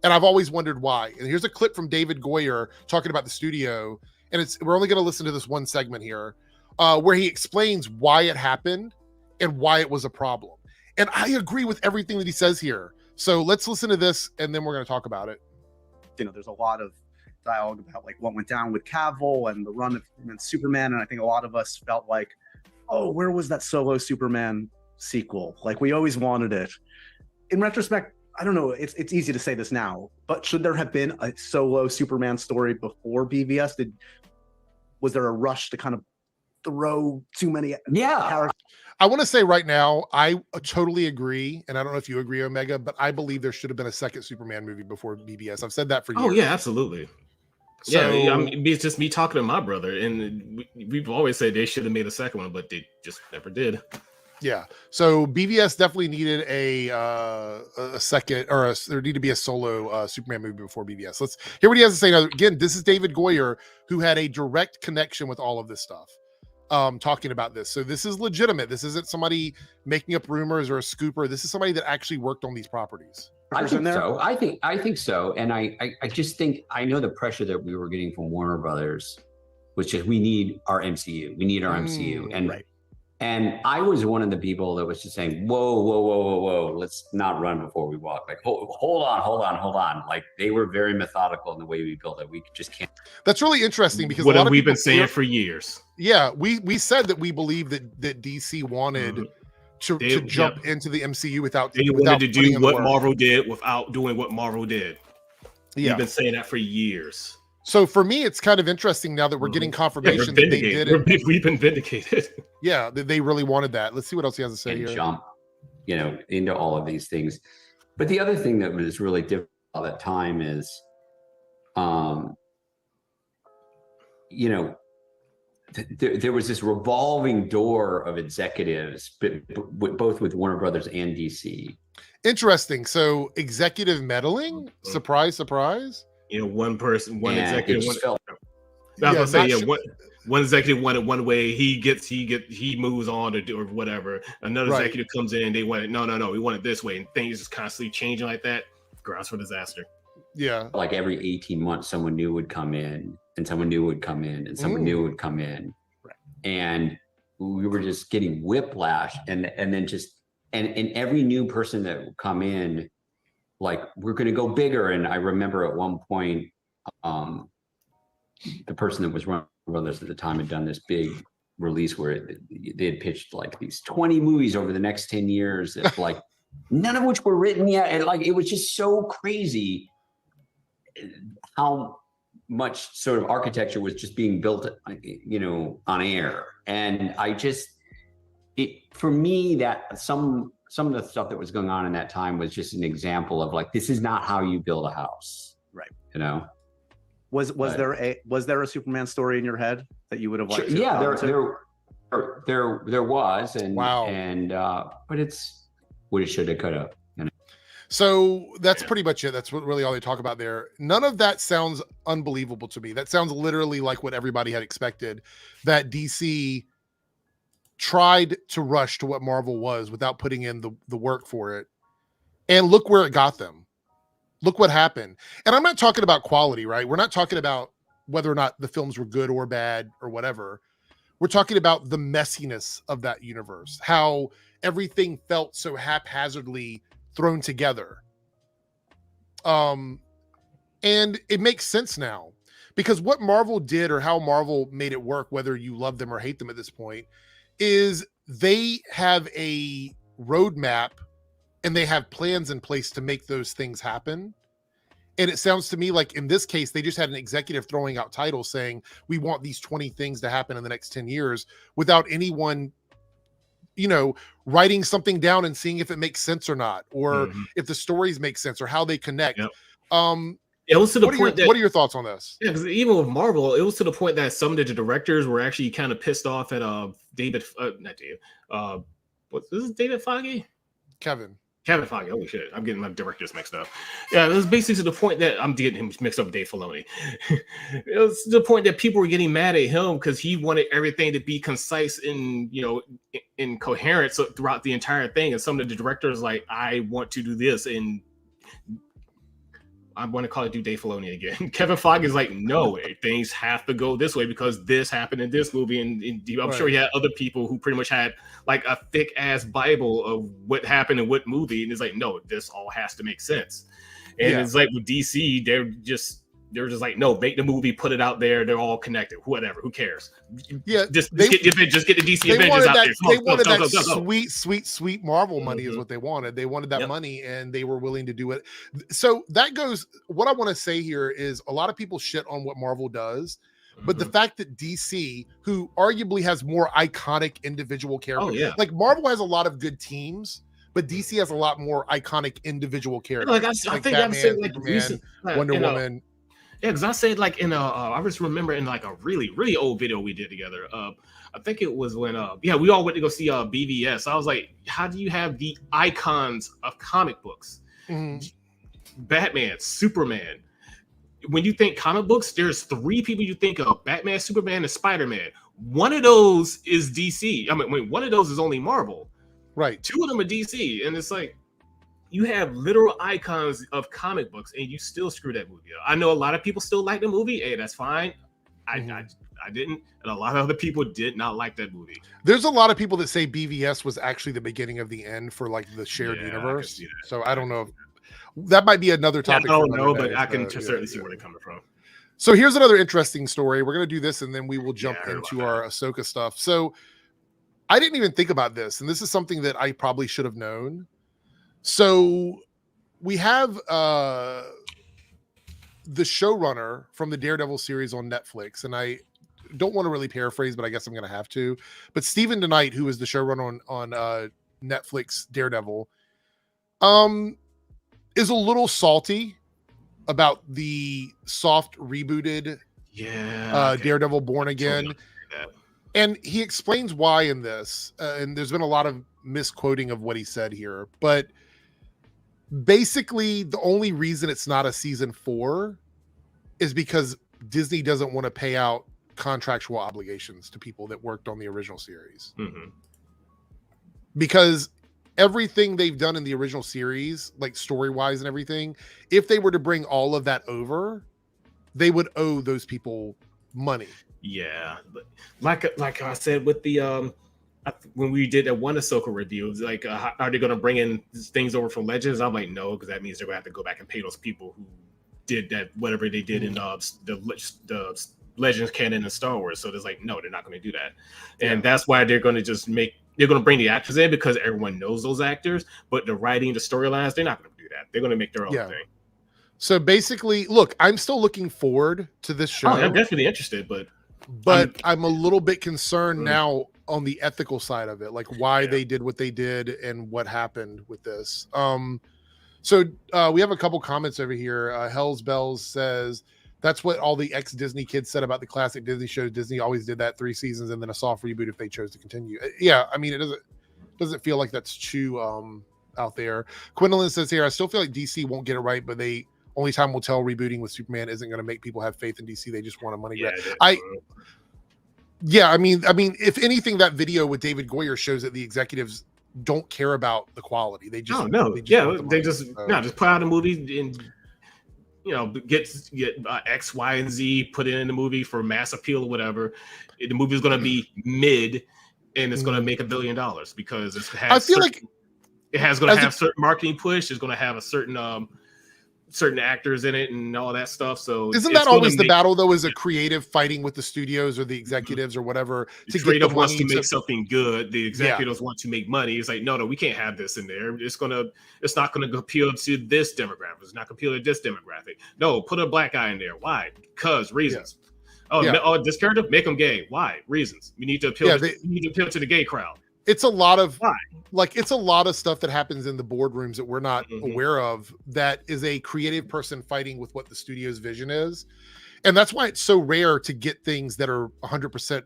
And I've always wondered why. And here's a clip from David Goyer talking about the studio. And we're only going to listen to this one segment here where he explains why it happened and why it was a problem. And I agree with everything that he says here. So let's listen to this and then we're going to talk about it.
There's a lot of dialogue about like what went down with Cavill and the run of Superman. And I think a lot of us felt like, oh, where was that solo Superman sequel? Like we always wanted it. in retrospect, I don't know. It's easy to say this now, but should there have been a solo Superman story before BVS? Was there a rush to kind of throw too many characters?
I want to say right now, I totally agree, and I don't know if you agree, Omega, but I believe there should have been a second Superman movie before BVS. I've said that for years.
Oh yeah, absolutely.
So,
yeah, I mean, it's just me talking to my brother, and we've always said they should have made a second one, but they just never did.
Yeah, so BVS definitely needed a second, or there needed to be a solo Superman movie before BVS. Let's hear what he has to say. Now, again, this is David Goyer, who had a direct connection with all of this stuff, talking about this. So this is legitimate. This isn't somebody making up rumors or a scooper. This is somebody that actually worked on these properties.
I think so. I think so. And I just think, I know the pressure that we were getting from Warner Brothers was just, we need our MCU. We need our MCU. And
right.
And I was one of the people that was just saying, whoa, let's not run before we walk. Like, hold on. Like, they were very methodical in the way we built it. We just can't.
That's really interesting, because
what have we been saying for years?
Yeah, we said that we believe that DC wanted to jump into the MCU without.
They wanted to do what Marvel did without doing what Marvel did. Yeah, we've been saying that for years.
So for me, it's kind of interesting now that we're getting confirmation that they did it.
We've been vindicated.
Yeah, they really wanted that. Let's see what else he has to say here.
Jump, into all of these things. But the other thing that was really difficult at that time is, there was this revolving door of executives, both with Warner Brothers and DC.
Interesting. So executive meddling? Surprise, surprise.
One person, one executive. One executive wanted one way. He moves on or whatever. Another executive comes in. They want it. No. We want it this way, and things just constantly changing like that. Grounds for disaster.
Yeah.
Like every 18 months, someone new would come in, and someone new would come in, and someone new would come in, and we were just getting whiplash, and then every new person that would come in, like, we're going to go bigger. And I remember at one point, the person that was running Brothers at the time had done this big release where they had pitched like these 20 movies over the next 10 years, that, like, none of which were written yet. And like, it was just so crazy how much sort of architecture was just being built, on air. And for me, that some of the stuff that was going on in that time was just an example of, like, this is not how you build a house.
Right. Was there a Superman story in your head that you would have liked?
Yeah, there was, and
wow.
And but it's woulda, shoulda, coulda.
So that's pretty much it. That's really all they talk about there. None of that sounds unbelievable to me. That sounds literally like what everybody had expected, that DC tried to rush to what Marvel was without putting in the work for it. And look where it got them. Look what happened. And I'm not talking about quality, right? We're not talking about whether or not the films were good or bad or whatever. We're talking about the messiness of that universe, how everything felt so haphazardly thrown together. And it makes sense now, because what Marvel did, or how Marvel made it work, whether you love them or hate them at this point, is they have a roadmap and they have plans in place to make those things happen. And it sounds to me like in this case, they just had an executive throwing out titles saying, we want these 20 things to happen in the next 10 years without anyone, writing something down and seeing if it makes sense or not, or if the stories make sense or how they connect.
Yep. It was to the point
what are your thoughts on this?
Yeah, because even with Marvel, it was to the point that some of the directors were actually kind of pissed off at David Feige? Kevin Feige. Holy shit, I'm getting my directors mixed up. Yeah, it was basically to the point that I'm getting him mixed up with Dave Filoni. It was to the point that people were getting mad at him because he wanted everything to be concise and in coherence throughout the entire thing. And some of the directors like, I want to do this, and I want to call it Dave Filoni again. Kevin Feige is like, no, things have to go this way because this happened in this movie. And I'm sure he had other people who pretty much had like a thick ass Bible of what happened in what movie. And it's like, no, this all has to make sense. And it's like with DC, they're just they're just like, no, make the movie, put it out there. They're all connected. Whatever, who cares?
Yeah,
just get the DC Avengers out there.
They wanted that
Go.
sweet Marvel money is what they wanted. They wanted that money, and they were willing to do it. So that goes. What I want to say here is a lot of people shit on what Marvel does, but the fact that DC, who arguably has more iconic individual characters, like Marvel has a lot of good teams. But DC has a lot more iconic individual characters.
Like I think Batman, I've said like
Superman,
recent,
Wonder Woman.
Yeah, because I said like in I just remember in like a really old video we did together. I think it was when we all went to go see BVS. I was like, how do you have the icons of comic books? Batman, Superman. When you think comic books, there's 3 people you think of: Batman, Superman, and Spider-Man. One of those is DC. I mean, one of those is only Marvel.
Right. 2
of them are DC, and it's like you have literal icons of comic books, and you still screw that movie up. I know a lot of people still like the movie. Hey, that's fine. I didn't, and a lot of other people did not like that movie.
There's a lot of people that say BVS was actually the beginning of the end for like the shared universe. So I don't know. That might be another topic.
I don't know, but I can certainly see where they're coming from.
So here's another interesting story. We're going to do this, and then we will jump into our Ahsoka stuff. So I didn't even think about this, and this is something that I probably should have known. So we have the showrunner from the Daredevil series on Netflix, and I don't want to really paraphrase, but I guess I'm going to have to. But Stephen DeKnight, who is the showrunner on Netflix Daredevil, is a little salty about the soft rebooted Daredevil Born Again. And he explains why in this, and there's been a lot of misquoting of what he said here, but basically the only reason it's not a season 4 is because Disney doesn't want to pay out contractual obligations to people that worked on the original series. Because everything they've done in the original series, like story-wise and everything, if they were to bring all of that over, they would owe those people money.
Yeah, but like I said with the when we did that one Ahsoka review, it was like, are they going to bring in things over from Legends? I'm like, no, because that means they're going to have to go back and pay those people who did that, whatever they did in the Legends canon and Star Wars. So there's like, no, they're not going to do that, and that's why they're going to they're going to bring the actors in because everyone knows those actors, but the writing, the storylines, they're not going to do that. They're going to make their own thing.
So basically, look, I'm still looking forward to this show.
I'm definitely interested, but
I'm a little bit concerned now on the ethical side of it, like why they did what they did and what happened with this. So we have a couple comments over here. Hell's Bells says that's what all the ex-Disney kids said about the classic Disney shows. Disney always did that 3 seasons and then a soft reboot if they chose to continue. Yeah, I mean, it doesn't feel like that's too out there. Quindolin says here, I still feel like DC won't get it right, but they only time will tell rebooting with Superman isn't going to make people have faith in DC. They just want a money grab. I mean, if anything, that video with David Goyer shows that the executives don't care about the quality. They just
just put out a movie and get X, Y, and Z put in the movie for mass appeal or whatever. The movie is going to be mid, and it's going to make $1 billion because it has.
I feel like
it has going to have certain marketing push. It's going to have a certain actors in it and all that stuff. So
isn't that always the battle though? Is a creative fighting with the studios or the executives or whatever
to get the money to make something good. The executives want to make money. It's like, no, we can't have this in there. It's not gonna appeal to this demographic. It's not gonna appeal to this demographic. No, put a black guy in there. Why? Because reasons. This character, make him gay. Why? Reasons. You need to appeal. You need to appeal to the gay crowd.
It's a lot of it's a lot of stuff that happens in the boardrooms that we're not aware of, that is a creative person fighting with what the studio's vision is. And that's why it's so rare to get things that are 100%,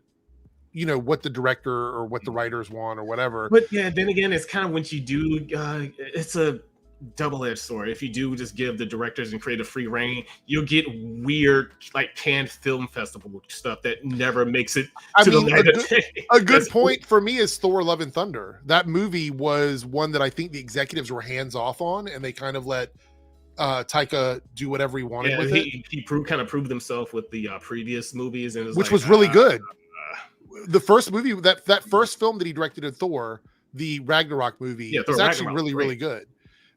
what the director or what the writers want or whatever.
But yeah, then again, it's kind of when you do, it's a double-edged sword. If you do just give the directors and creative free reign, you'll get weird like Cannes Film Festival stuff that never makes it to the light of day.
A good point for me is Thor: Love and Thunder. That movie was one that I think the executives were hands off on, and they kind of let Taika do whatever he wanted with it.
He proved himself with the previous movies, and
which was really good. The first movie, that first film that he directed in Thor, the Ragnarok movie, was actually really good.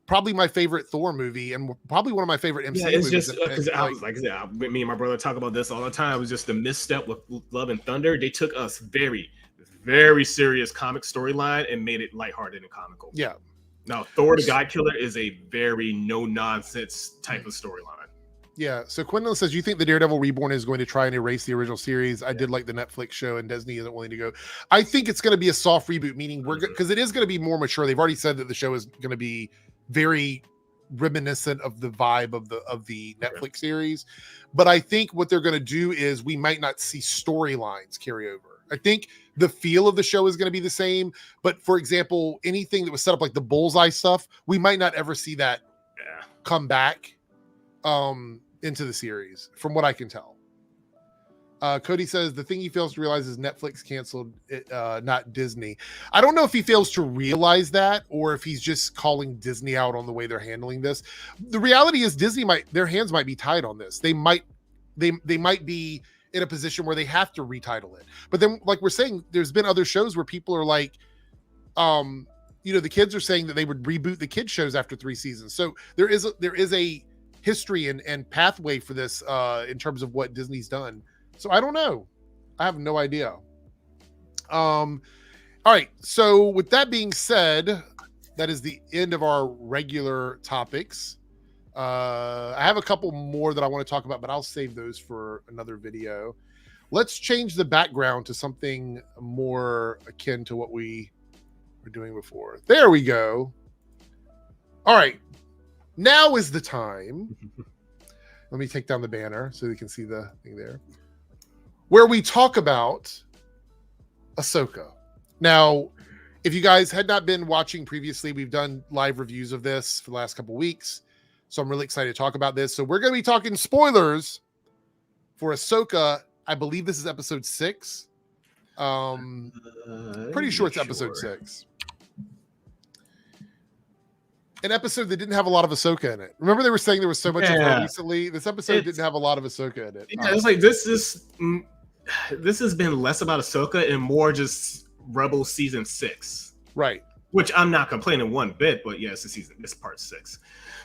probably my favorite Thor movie and probably one of my favorite MCU
Yeah, it's
movies.
just because I was like, yeah, me and my brother talk about this all the time. It was just the misstep with Love and Thunder. They took us very, very serious comic storyline and made it lighthearted and comical.
Yeah.
Now, Thor the God Killer is a very no-nonsense type of storyline.
Yeah. So Quinlan says, you think the Daredevil Reborn is going to try and erase the original series? I did like the Netflix show and Disney isn't willing to go. I think it's going to be a soft reboot, meaning because it is going to be more mature. They've already said that the show is going to be very reminiscent of the vibe of the Netflix series. But I think what they're going to do is we might not see storylines carry over. I think the feel of the show is going to be the same. But for example, anything that was set up like the Bullseye stuff, we might not ever see that come back into the series, from what I can tell. Cody says the thing he fails to realize is Netflix canceled it, not Disney. I don't know if he fails to realize that or if he's just calling Disney out on the way they're handling this. The reality is Disney their hands might be tied on this. They might be in a position where they have to retitle it. But then, like we're saying, there's been other shows where people are like, the kids are saying that they would reboot the kids shows after 3 seasons. So there is a history and pathway for this in terms of what Disney's done. So I don't know. I have no idea. All right. So with that being said, that is the end of our regular topics. I have a couple more that I want to talk about, but I'll save those for another video. Let's change the background to something more akin to what we were doing before. There we go. All right. Now is the time. Let me take down the banner so you can see the thing there, where we talk about Ahsoka. Now, if you guys had not been watching previously, we've done live reviews of this for the last couple weeks. So I'm really excited to talk about this. So we're going to be talking spoilers for Ahsoka. I believe this is episode 6. Pretty sure it's episode 6. An episode that didn't have a lot of Ahsoka in it. Remember they were saying there was so much of her recently? This episode didn't have a lot of Ahsoka in it.
Yeah, it's like this has been less about Ahsoka and more just Rebel season 6.
Right.
Which I'm not complaining one bit, but yeah, it's part 6.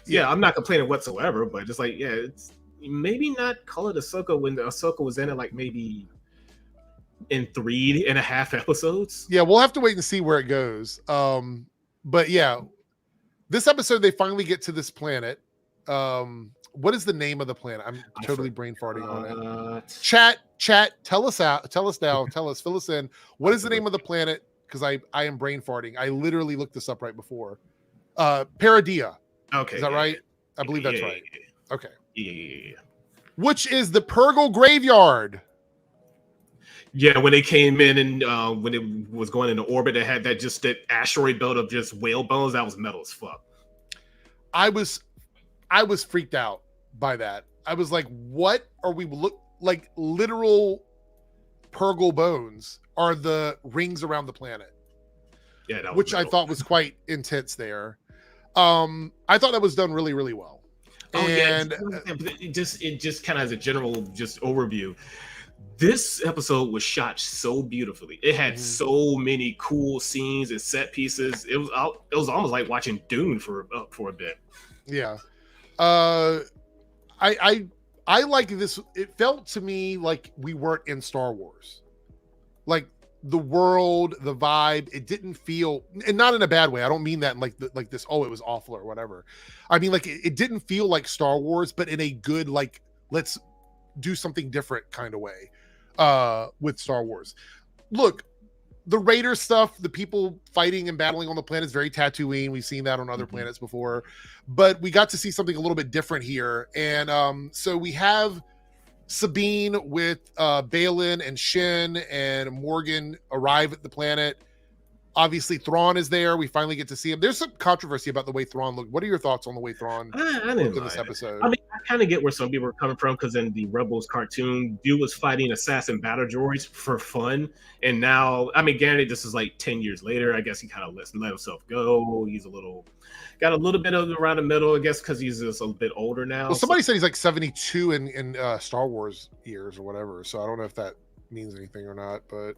Yeah, I'm not complaining whatsoever, but just like, yeah, it's maybe not call it Ahsoka when the Ahsoka was in it, like maybe in 3.5 episodes.
Yeah, we'll have to wait and see where it goes. But yeah, this episode, they finally get to this planet. What is the name of the planet? I'm totally brain farting on it. Chat, fill us in. What is the name of the planet? Because I am brain farting. I literally looked this up right before. Paradea.
Okay.
Is that right? I believe that's right. Okay.
Yeah.
Which is the Purgle graveyard.
Yeah, when they came in and when it was going into orbit, it had that asteroid belt of just whale bones. That was metal as fuck. I was freaked out by that. I was like, what are we like? Literal Purgle bones are the rings around the planet. Yeah,
which I thought was quite intense there. I thought that was done really, really well. And
it just kind of as a general just overview. This episode was shot so beautifully. It had so many cool scenes and set pieces. It was almost like watching Dune for a bit.
Yeah. I like this. It felt to me like we weren't in Star Wars. Like the world, the vibe, it didn't feel, and not in a bad way. I don't mean that in like this, oh, it was awful or whatever. I mean, like it didn't feel like Star Wars, but in a good, like, let's do something different kind of way with Star Wars. Look, the Raider stuff, the people fighting and battling on the planet is very Tatooine. We've seen that on other planets before, but we got to see something a little bit different here. And so we have Sabine with Balin and Shin and Morgan arrive at the planet. Obviously, Thrawn is there. We finally get to see him. There's some controversy about the way Thrawn looked. What are your thoughts on the way Thrawn looked in this episode?
I mean, I kind of get where some people are coming from, because in the Rebels cartoon, dude was fighting assassin battle droids for fun. And now, I mean, granted, this is like 10 years later. I guess he kind of let himself go. He's got a little bit of around the middle, I guess, because he's just a bit older now.
Well, somebody said he's like 72 in Star Wars years or whatever. So I don't know if that means anything or not, but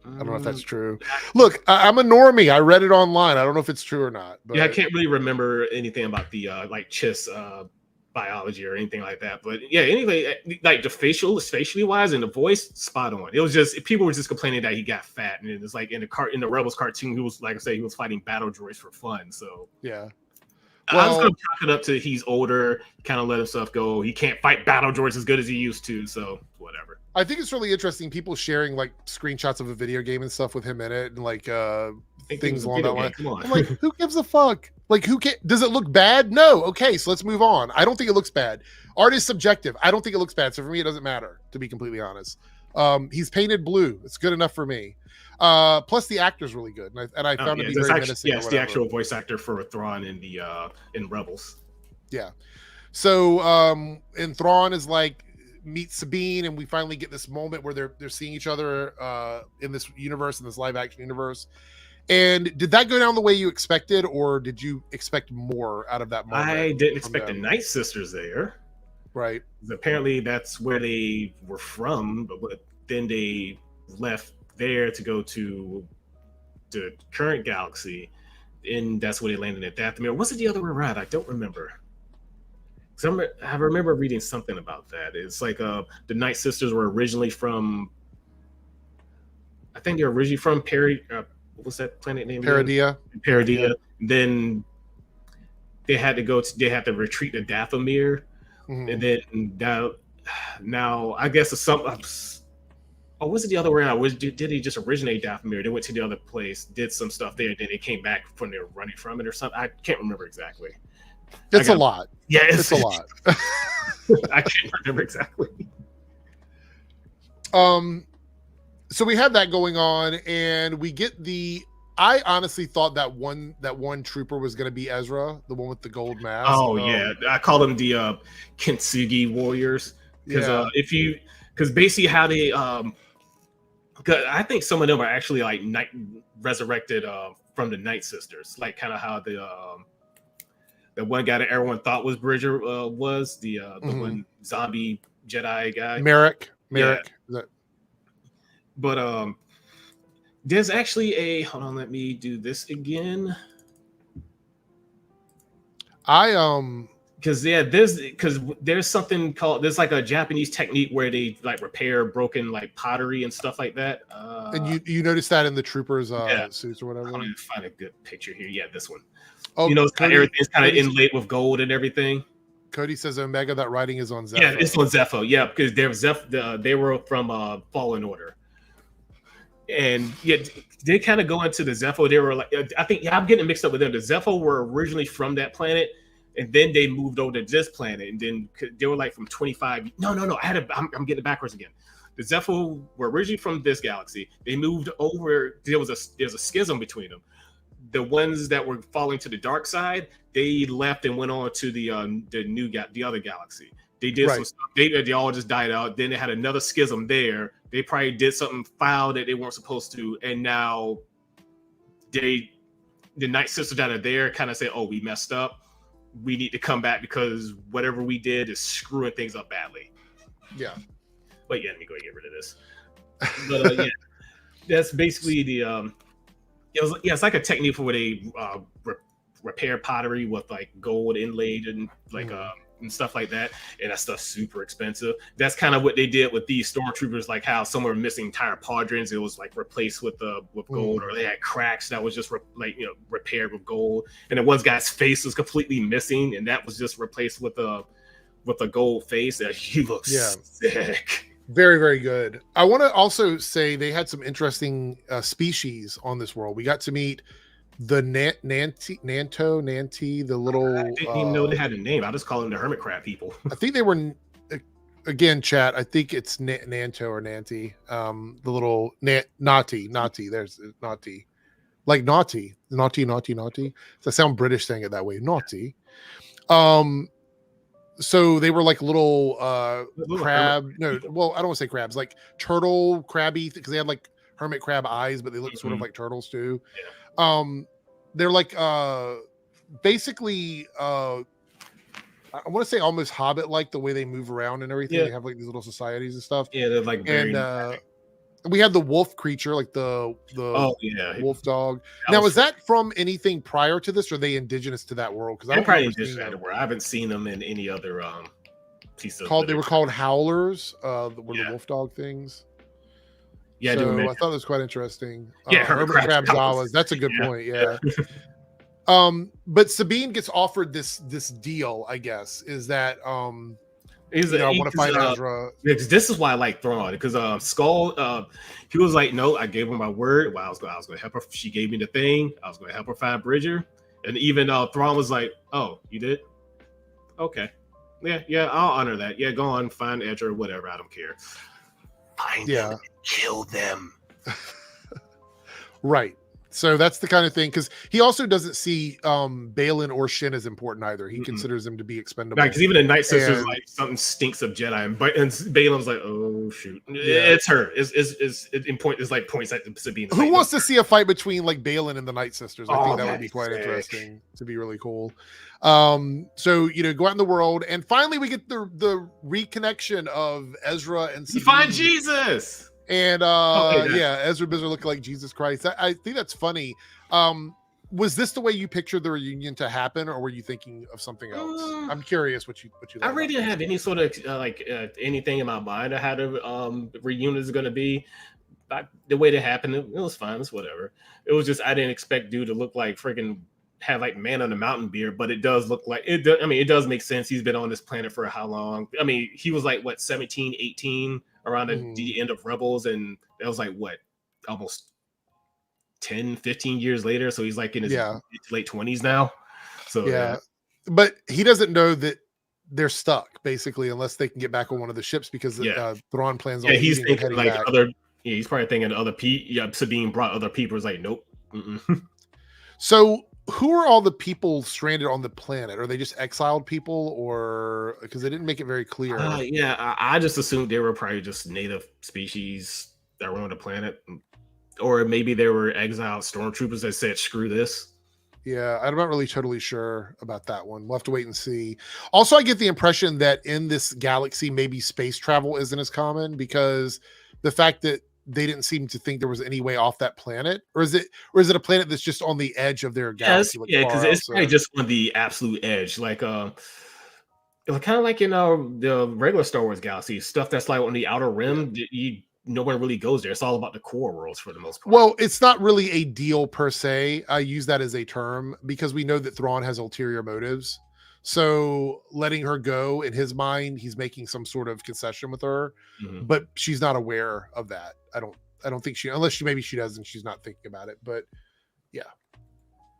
I don't know if that's true. Look, I'm a normie. I read it online. I don't know if it's true or not. But...
Yeah, I can't really remember anything about the like chess biology or anything like that. But yeah, anyway, like the facially wise and the voice, spot on. It was just people were just complaining that he got fat, and it's like in the Rebels cartoon, he was like I say, he was fighting battle droids for fun. So
yeah.
Well, I was going to chalk it up to he's older, kind of let himself go. He can't fight battle droids as good as he used to, so whatever.
I think it's really interesting. People sharing like screenshots of a video game and stuff with him in it, and like things along that line. I'm like, who gives a fuck? Like, who can? Does it look bad? No. Okay, so let's move on. I don't think it looks bad. Art is subjective. I don't think it looks bad. So for me, it doesn't matter. To be completely honest, he's painted blue. It's good enough for me. Plus the actor's really good, and I found it to be very menacing.
Yes, the actual voice actor for Thrawn in the in Rebels.
Yeah. So and Thrawn is like meets Sabine, and we finally get this moment where they're seeing each other in this universe, in this live action universe. And did that go down the way you expected, or did you expect more out of that moment?
I didn't expect the Night Sisters there.
Right.
Apparently that's where they were from, but then they left there to go to the current galaxy, and that's where they landed at Dathomir. Was it the other way around? I don't remember. I remember reading something about that. It's like the Night Sisters were originally from, I think they're originally from what was that planet name?
Paradia.
Yeah. Then they had to retreat to Dathomir, and then now I guess it's some. Oh, was it the other way around? Did he just originate Dathomir? They went to the other place, did some stuff there, and then they came back from there running from it or something. I can't remember exactly.
It's a lot.
Yeah,
it's a lot.
I can't remember exactly.
So we have that going on, and we get I honestly thought that one trooper was going to be Ezra, the one with the gold mask.
Oh yeah, I call them the Kintsugi warriors because basically how they I think some of them are actually like resurrected from the Night Sisters, like kind of how the one guy that everyone thought was Bridger was the one zombie Jedi guy.
Merrick.
Yeah. But there's actually hold on, let me do this again. Because there's something called, there's like a Japanese technique where they like repair broken like pottery and stuff like that.
And you noticed that in the troopers suits or whatever.
I'm gonna find a good picture here. Yeah, this one.
Oh,
everything's kind of inlaid with gold and everything.
Cody says Omega, that writing is on Zepho.
Yeah, it's on Zepho. Yeah, because they were from Fallen Order. And yeah, they kind of go into the Zepho. They were like, I think, I'm getting mixed up with them. The Zepho were originally from that planet, and then they moved over to this planet, and then they were like from 25. No. I'm getting it backwards again. The Zepho were originally from this galaxy. They moved over. There's a schism between them. The ones that were falling to the dark side, they left and went on to the other galaxy. They did some stuff. They all just died out. Then they had another schism there. They probably did something foul that they weren't supposed to, and now the Night Sisters that are there kind of say, "Oh, we messed up. We need to come back because whatever we did is screwing things up badly."
Yeah.
But yeah, let me go and get rid of this. But yeah, that's basically the it's like a technique for where they repair pottery with like gold inlaid and like and stuff like that, and that stuff's super expensive. That's kind of what they did with these stormtroopers, like how some were missing entire pauldrons, it was like replaced with gold, or they had cracks that was just repaired with gold, and then one guy's face was completely missing, and that was just replaced with a gold face. That he looks sick.
Very, very good. I want to also say they had some interesting species on this world. We got to meet the Nanti, the little.
I didn't even know they had a name. I just call them the hermit crab people.
I think they were, again, chat. I think it's Nanto or Nanti. The little Naughty. There's Naughty, like naughty. Does that sound British saying it that way? Naughty. So they were like little crab. No, well, I don't want to say crabs, like turtle crabby, because they had like hermit crab eyes, but they look sort of like turtles too. Yeah. They're like basically I want to say almost Hobbit like, the way they move around and everything. They have like these little societies and stuff.
Yeah, they're like very
We had the wolf creature, like the
Oh yeah,
wolf dog.
That
Now,
was
is that from anything prior to this, or are they indigenous to that world? Because I
they're
don't
probably
remember
just
seeing them.
where I haven't seen them in any other piece of
They were
literature.
called howlers. Were the
Yeah.
wolf dog things.
Yeah, I do
So I
remember.
thought it was quite interesting.
Yeah, hermit crabs.
Zawas. That's a good
Yeah.
point. Yeah. But Sabine gets offered this deal, I guess, is that I want to find Ezra.
Because this is why I like Thrawn, because Skull, he was like, no, I gave him my word. Well, I was going to help her. She gave me the thing. I was going to help her find Bridger, and even Thrawn was like, oh, you did? Okay, yeah, I'll honor that. Yeah, go on, find Ezra, whatever. I don't care. Find them and kill them.
Right. So that's the kind of thing, because he also doesn't see Balin or Shin as important either. He considers them to be expendable.
Because even the Night Sisters, like, something stinks of Jedi, and Balin's like, oh shoot, it's her. It's like points at Sabine.
Who wants to see a fight between like Balin and the Night Sisters? I think that would be quite interesting. To be really cool. So go out in the world, and finally we get the reconnection of Ezra and Sabine.
You find Jesus.
And Ezra Bizzard looking like Jesus Christ. I think that's funny. Was this the way you pictured the reunion to happen, or were you thinking of something else? I'm curious what you.
I really didn't have any sort of anything in my mind of how the reunion is going to be. The way that happened, it was fine. It's whatever. It was just I didn't expect dude to look like freaking have like Man on the Mountain beard, but it does look like it. I mean, it does make sense. He's been on this planet for how long? I mean, he was like what 17, 18. Around the end of Rebels, and that was like what almost 10 15 years later, so he's like in his late 20s now. So
but he doesn't know that they're stuck basically unless they can get back on one of the ships, because Thrawn plans on
he's thinking like
back.
He's probably thinking other people. Sabine brought other people. It's like nope.
So who are all the people stranded on the planet? Are they just exiled people, or because they didn't make it very clear?
I just assumed they were probably just native species that were on the planet, or maybe they were exiled stormtroopers that said screw this.
Yeah, I'm not really totally sure about that one. We'll have to wait and see. Also, I get the impression that in this galaxy, maybe space travel isn't as common, because the fact that they didn't seem to think there was any way off that planet, or is it a planet that's just on the edge of their galaxy?
Because it's probably just on the absolute edge, like kind of like in the regular Star Wars galaxy, stuff that's like on the outer rim. No one really goes there. It's all about the core worlds for the most part.
Well, it's not really a deal per se. I use that as a term because we know that Thrawn has ulterior motives. So letting her go, in his mind, he's making some sort of concession with her, but she's not aware of that. I don't think she, unless maybe she does and she's not thinking about it, but yeah,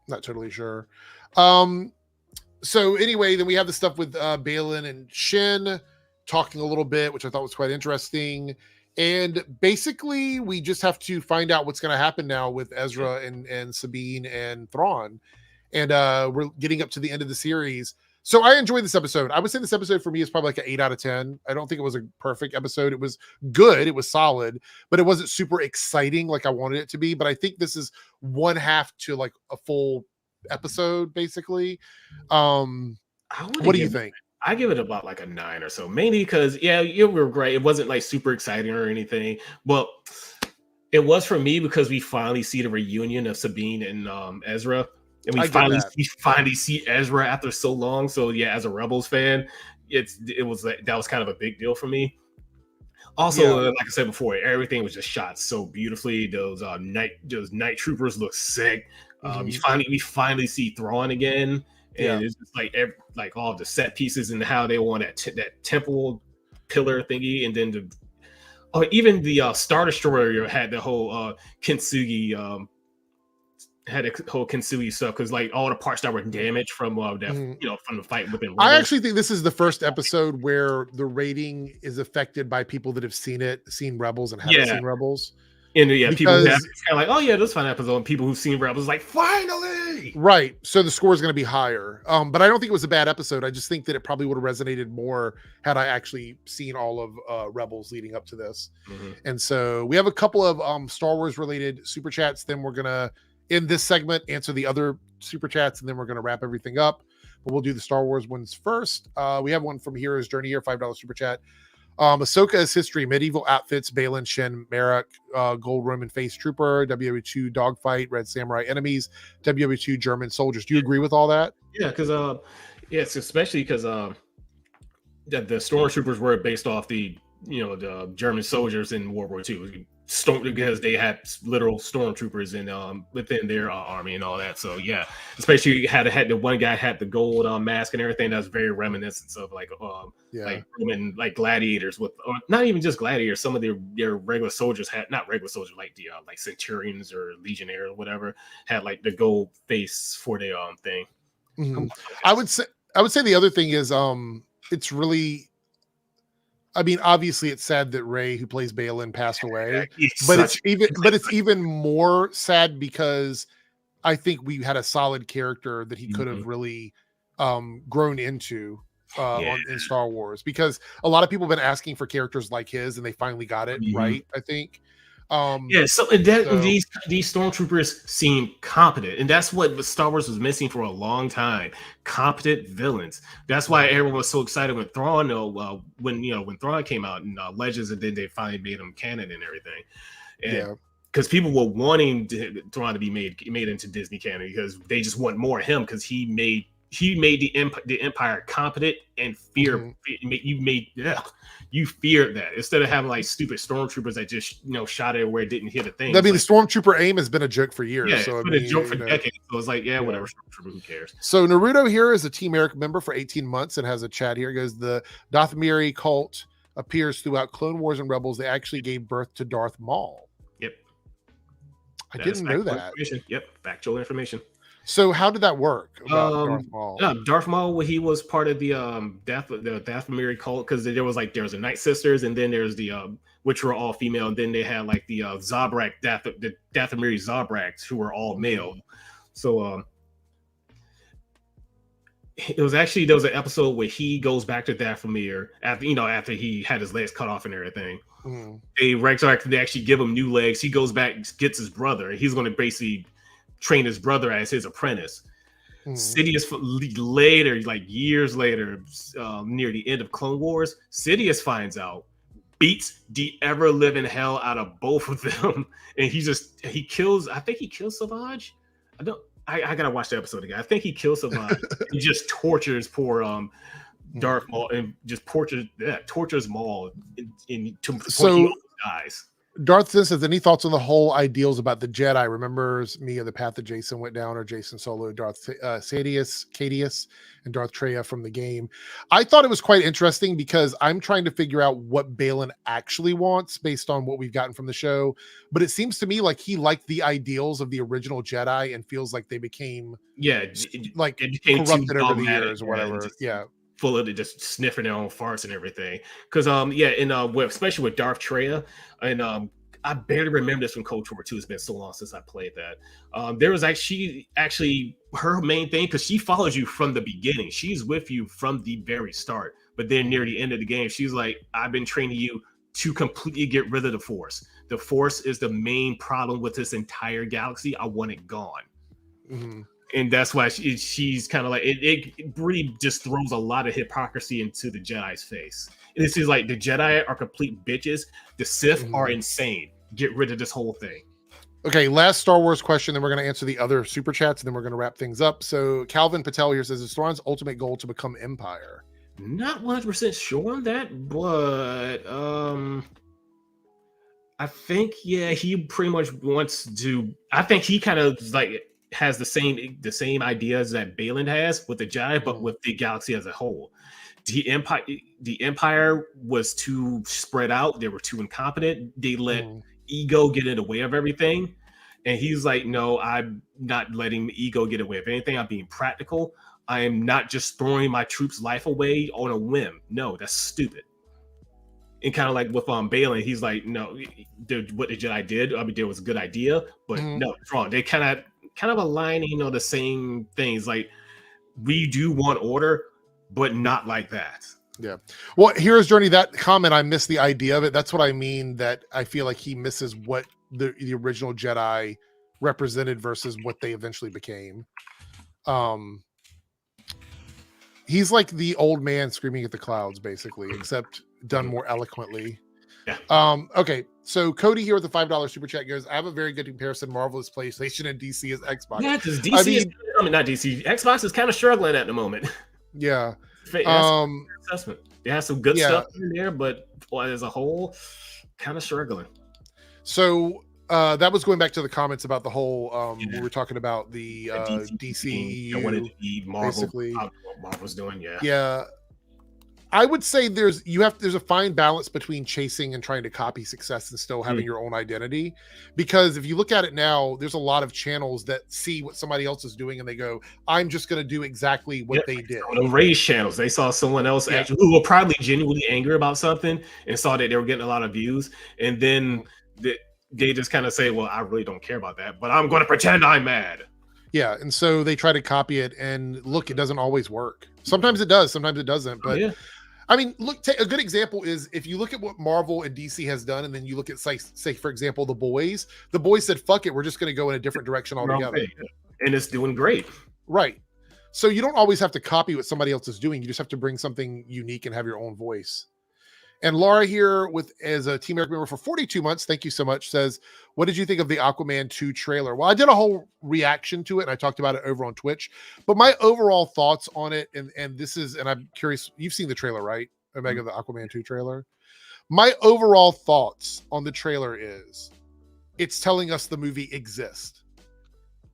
not totally sure. So anyway, then we have the stuff with Balin and Shin talking a little bit, which I thought was quite interesting. And basically we just have to find out what's going to happen now with Ezra and Sabine and Thrawn. And we're getting up to the end of the series. So I enjoyed this episode. I would say this episode for me is probably like an 8 out of 10. I don't think it was a perfect episode. It was good. It was solid, but it wasn't super exciting like I wanted it to be. But I think this is one half to like a full episode, basically. What do you think?
I give it about like a 9 or so, mainly because you were great. It wasn't like super exciting or anything. Well, it was for me because we finally see the reunion of Sabine and Ezra. And we finally see Ezra after so long. So as a Rebels fan, it was like that was kind of a big deal for me. Also, like I said before, everything was just shot so beautifully. Those night troopers look sick. We finally see Thrawn again, and it's just like all the set pieces and how they want that temple pillar thingy, and then even the Star Destroyer had the whole Kintsugi. Had a whole Kintsugi stuff because like all the parts that were damaged from from the fight within Rebels.
I actually think this is the first episode where the rating is affected by people that have seen Rebels and haven't seen Rebels.
And people who have, it's kind of like, oh yeah, this fun episode. And people who've seen Rebels like, finally,
right? So the score is going to be higher. But I don't think it was a bad episode. I just think that it probably would have resonated more had I actually seen all of Rebels leading up to this. And so we have a couple of Star Wars related super chats. Then we're gonna, in this segment, answer the other super chats, and then we're going to wrap everything up. But we'll do the Star Wars ones first. We have one from Hero's Journey here, $5 super chat. Ahsoka is history, medieval outfits, Balin, Shin, Merrick, Gold Roman Face Trooper, WW2 Dogfight, Red Samurai enemies, WW2 German soldiers. Do you agree with all that?
Yeah, because yes, especially because the stormtroopers were based off the the German soldiers in World War II. Because they had literal stormtroopers in within their army and all that. So yeah, especially had the one guy had the gold mask and everything. That's very reminiscent of like Roman like gladiators with not even just gladiators. Some of their regular soldiers had not regular soldiers like the like centurions or legionnaires or whatever had like the gold face for their thing.
Mm-hmm. I would say the other thing is it's really, I mean, obviously it's sad that Ray, who plays Balin, passed away, but it's even more sad because I think we had a solid character that he could have really grown into in Star Wars, because a lot of people have been asking for characters like his and they finally got it right, I think.
These stormtroopers seem competent, and that's what Star Wars was missing for a long time. Competent villains. That's why everyone was so excited when Thrawn, when Thrawn came out in Legends, and then they finally made him canon and everything. And because people were wanting Thrawn to be made into Disney canon because they just want more of him, because he made the Empire competent and fear. You feared that instead of having like stupid stormtroopers that just shot it where it didn't hit a thing.
I mean, the stormtrooper aim has been a joke for years.
Yeah,
so
it's been a joke for decades. So it's like, whatever, stormtrooper, who cares?
So Naruto here is a Team Airrick member for 18 months and has a chat here. It goes, the Dathomiri cult appears throughout Clone Wars and Rebels. They actually gave birth to Darth Maul.
Yep.
I didn't know that.
Yep, factual information.
So how did that work about Darth Maul?
Darth Maul, he was part of the Dathomiri cult, because there was a Night Sisters, and then there's the which were all female, and then they had like the Zabrak, the Dathomiri Zabraks, who were all male. So it was actually, there was an episode where he goes back to Dathomir after he had his legs cut off and everything. They actually give him new legs. He goes back, gets his brother, and he's going to basically train his brother as his apprentice. Sidious later, like years later, near the end of Clone Wars, Sidious finds out, beats the ever living hell out of both of them, and he kills. I think he kills Savage. I gotta watch the episode again. I think he kills Savage. He just tortures poor Darth Maul, and just tortures Maul until he dies.
Darth says, any thoughts on the whole ideals about the Jedi? Remembers me of the path that Jason went down, or Jason Solo, Darth Sidious, and Darth Traya from the game. I thought it was quite interesting because I'm trying to figure out what Balin actually wants based on what we've gotten from the show. But it seems to me like he liked the ideals of the original Jedi and feels like they became corrupted over the years or whatever.
Full of just sniffing their own farts and everything. Because especially with Darth Traya, and I barely remember this from Cold War 2. It's been so long since I played that. There was actually her main thing, because she follows you from the beginning. She's with you from the very start. But then near the end of the game, she's like, I've been training you to completely get rid of the Force. The Force is the main problem with this entire galaxy. I want it gone. And that's why she's kind of like, it really just throws a lot of hypocrisy into the Jedi's face. And it's just like, the Jedi are complete bitches. The Sith are insane. Get rid of this whole thing.
Okay, last Star Wars question, then we're going to answer the other super chats, and then we're going to wrap things up. So Calvin Patel here says, is Thrawn's ultimate goal to become Empire?
Not 100% sure on that, but I think, he pretty much wants to, I think he kind of like has the same ideas that Balin has with the Jedi, but with the galaxy as a whole. The Empire was too spread out. They were too incompetent. They let ego get in the way of everything. And he's like, no, I'm not letting ego get in the way of anything. I'm being practical. I am not just throwing my troops' life away on a whim. No, that's stupid. And kind of like with Balin, he's like, no, what the Jedi did, I mean, there was a good idea, but no, it's wrong. They kind of aligning, the same things. Like, we do want order, but not like that.
Yeah. Well, here's Journey. That comment, I missed the idea of it. That's what I mean, that I feel like he misses what the original Jedi represented versus what they eventually became. He's like the old man screaming at the clouds, basically, except done more eloquently.
Yeah.
Okay, so Cody here with the $5 super chat goes, I have a very good comparison. Marvel is PlayStation and DC is Xbox.
Yeah, because DC not DC. Xbox is kind of struggling at the moment.
Yeah.
Assessment. They have some good
Yeah.
stuff in there, but as a whole, kind of struggling.
So that was going back to the comments about the whole we were talking about the DC
wanted to be Marvel,
basically.
what Marvel's doing.
Yeah. I would say there's a fine balance between chasing and trying to copy success and still having your own identity. Because if you look at it now, there's a lot of channels that see what somebody else is doing and they go, I'm just going to do exactly what they did.
On the race channels, they saw someone else actually who were probably genuinely angry about something and saw that they were getting a lot of views, and then they just kind of say, well, I really don't care about that, but I'm going to pretend I'm mad.
Yeah, and so they try to copy it, and look, it doesn't always work. Sometimes it does, sometimes it doesn't. But I mean, look, a good example is if you look at what Marvel and DC has done, and then you look at, say for example, The Boys. The Boys said, fuck it, we're just going to go in a different direction altogether.
And it's doing great.
Right. So you don't always have to copy what somebody else is doing. You just have to bring something unique and have your own voice. And Laura here as a Team Airrick member for 42 months, thank you so much, says, what did you think of the Aquaman 2 trailer? Well, I did a whole reaction to it, and I talked about it over on Twitch. But my overall thoughts on it, and this is, and I'm curious, you've seen the trailer, right, Omega, the Aquaman 2 trailer? My overall thoughts on the trailer is, it's telling us the movie exists.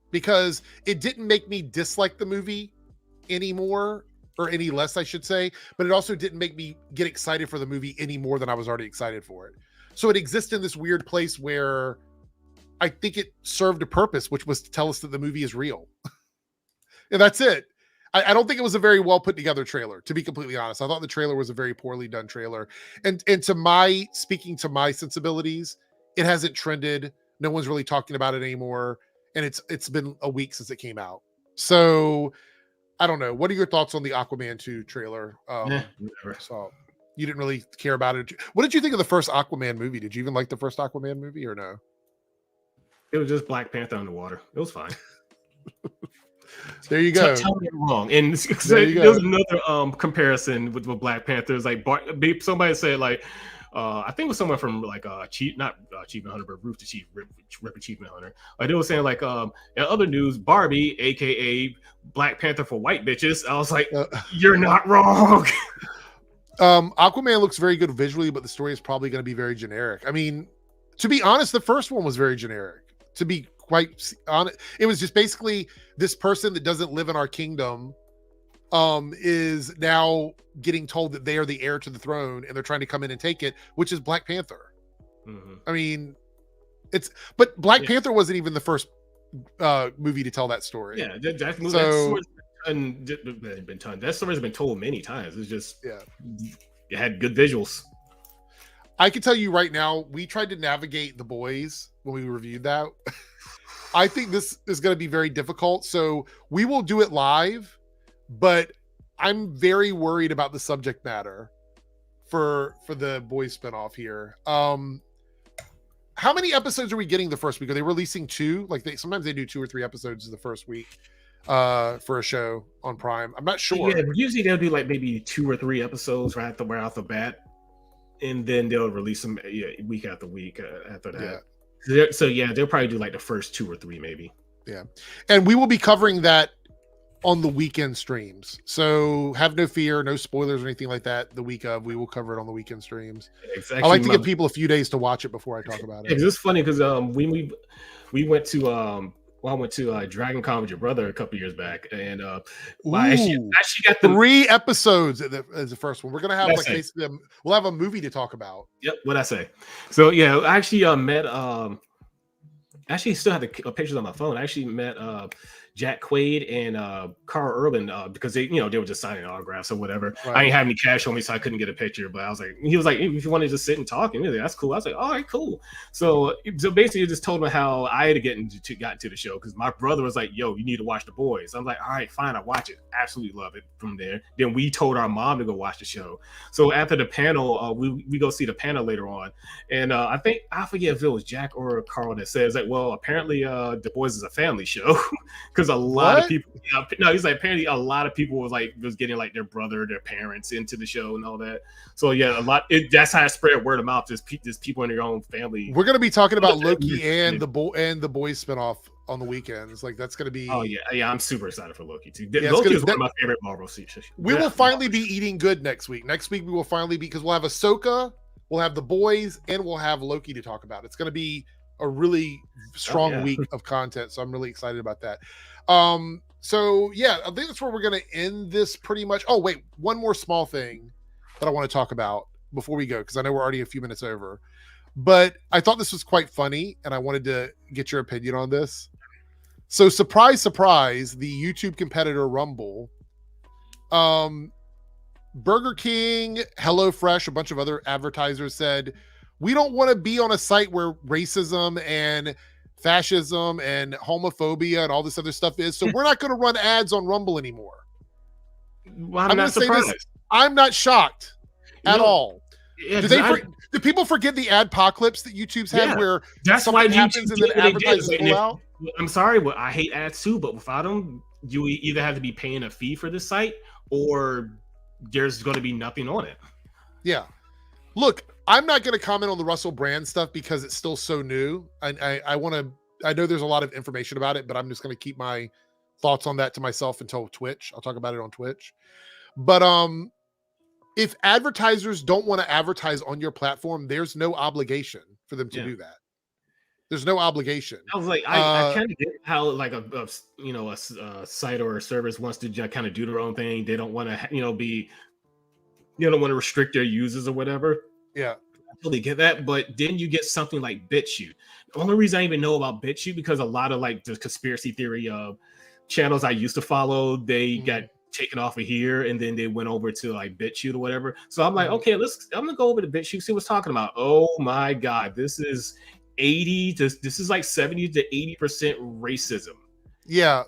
Because it didn't make me dislike the movie anymore, or any less, I should say, but it also didn't make me get excited for the movie any more than I was already excited for it. So it exists in this weird place where I think it served a purpose, which was to tell us that the movie is real. And that's it. I don't think it was a very well put together trailer, to be completely honest. I thought the trailer was a very poorly done trailer. And to speaking to my sensibilities, it hasn't trended. No one's really talking about it anymore. And it's been a week since it came out. So I don't know. What are your thoughts on the Aquaman 2 trailer? So you didn't really care about it. What did you think of the first Aquaman movie? Did you even like the first Aquaman movie or no?
It was just Black Panther underwater. It was fine.
There you go.
Tell me I'm wrong. And there's another comparison with Black Panther. It's like somebody said like, I think it was someone from like not Achievement Hunter, but Roof to Chief, Rip Achievement Hunter. Like they were saying like in other news, Barbie, aka Black Panther for white bitches. I was like, you're not wrong.
Aquaman looks very good visually, but the story is probably going to be very generic. I mean, to be honest, the first one was very generic. To be quite honest, it was just basically this person that doesn't live in our kingdom is now getting told that they are the heir to the throne and they're trying to come in and take it, which is Black Panther. I mean, but Black Panther wasn't even the first movie to tell that story.
Yeah, that story's been told many times. It's just it had good visuals.
I can tell you right now, we tried to navigate The Boys when we reviewed that. I think this is going to be very difficult. So we will do it live, but I'm very worried about the subject matter for the Boys spinoff here. How many episodes are we getting the first week? Are they releasing 2? Like sometimes they do 2 or 3 episodes the first week for a show on Prime. I'm not sure.
Yeah, usually they'll do like maybe 2 or 3 episodes right off the bat, and then they'll release them week after week after that. So they'll probably do like the first 2 or 3 maybe.
Yeah, and we will be covering that on the weekend streams. So have no fear, no spoilers or anything like that. The week of, we will cover it on the weekend streams. I like to give people a few days to watch it before I talk about it.
It's funny because when we went to I went to Dragon Con with your brother a couple years back, and I actually got
3 episodes as the first one. We're gonna have basically we'll have a movie to talk about.
Yep, what'd I say? So yeah, I actually met actually still have the pictures on my phone. I actually met Jack Quaid and Carl Urban because they were just signing autographs or whatever. Right. I didn't have any cash on me, so I couldn't get a picture. But I was like, he was like, if you want to just sit and talk, and that's cool. I was like, all right, cool. So basically, just told me how I had gotten to the show because my brother was like, yo, you need to watch The Boys. I'm like, all right, fine, I watch it. Absolutely love it. From there, then we told our mom to go watch the show. So after the panel, we go see the panel later on, and I forget if it was Jack or Carl that says like, well, apparently The Boys is a family show because a lot of
What?
people. No, he's like apparently a lot of people was getting like their brother, their parents into the show and all that. So yeah, a lot. That's how it spread word of mouth. Just people in their own family.
We're gonna be talking about Loki and the boys spinoff on the weekends. Like that's gonna be.
Oh yeah. I'm super excited for Loki too.
Yeah,
Loki is one of my favorite Marvel series.
We will finally be eating good next week. Next week we will finally be, because we'll have Ahsoka, we'll have the boys, and we'll have Loki to talk about. It's gonna be a really strong week of content, so I'm really excited about that. So yeah, I think that's where we're gonna end this pretty much. Oh wait, one more small thing that I want to talk about before we go, because I know we're already a few minutes over, but I thought this was quite funny and I wanted to get your opinion on this. So surprise, surprise, the YouTube competitor Rumble, Burger King, HelloFresh, a bunch of other advertisers said, we don't want to be on a site where racism and fascism and homophobia and all this other stuff is. So we're not going to run ads on Rumble anymore.
Well, I'm not surprised.
I'm not shocked at all.
Yeah,
do people forget the adpocalypse that YouTube's had where
that's why
happens and then advertisers pull out?
I'm sorry, but I hate ads too, but without them, you either have to be paying a fee for this site or there's going to be nothing on it.
Yeah. Look, I'm not going to comment on the Russell Brand stuff because it's still so new. I know there's a lot of information about it, but I'm just going to keep my thoughts on that to myself until Twitch. I'll talk about it on Twitch. But if advertisers don't want to advertise on your platform, there's no obligation for them to do that. There's no obligation.
I was like, I kind of get how like a site or a service wants to kind of do their own thing. They don't want to don't want to restrict their users or whatever.
Yeah,
I totally get that. But then you get something like BitChute. The only reason I even know about BitChute because a lot of like the conspiracy theory channels I used to follow, they got taken off of here and then they went over to like BitChute or whatever. So I'm like, okay, I'm gonna go over to BitChute, see what's talking about. Oh my god, this is 80 to this is like 70 to 80% racism.
Yeah.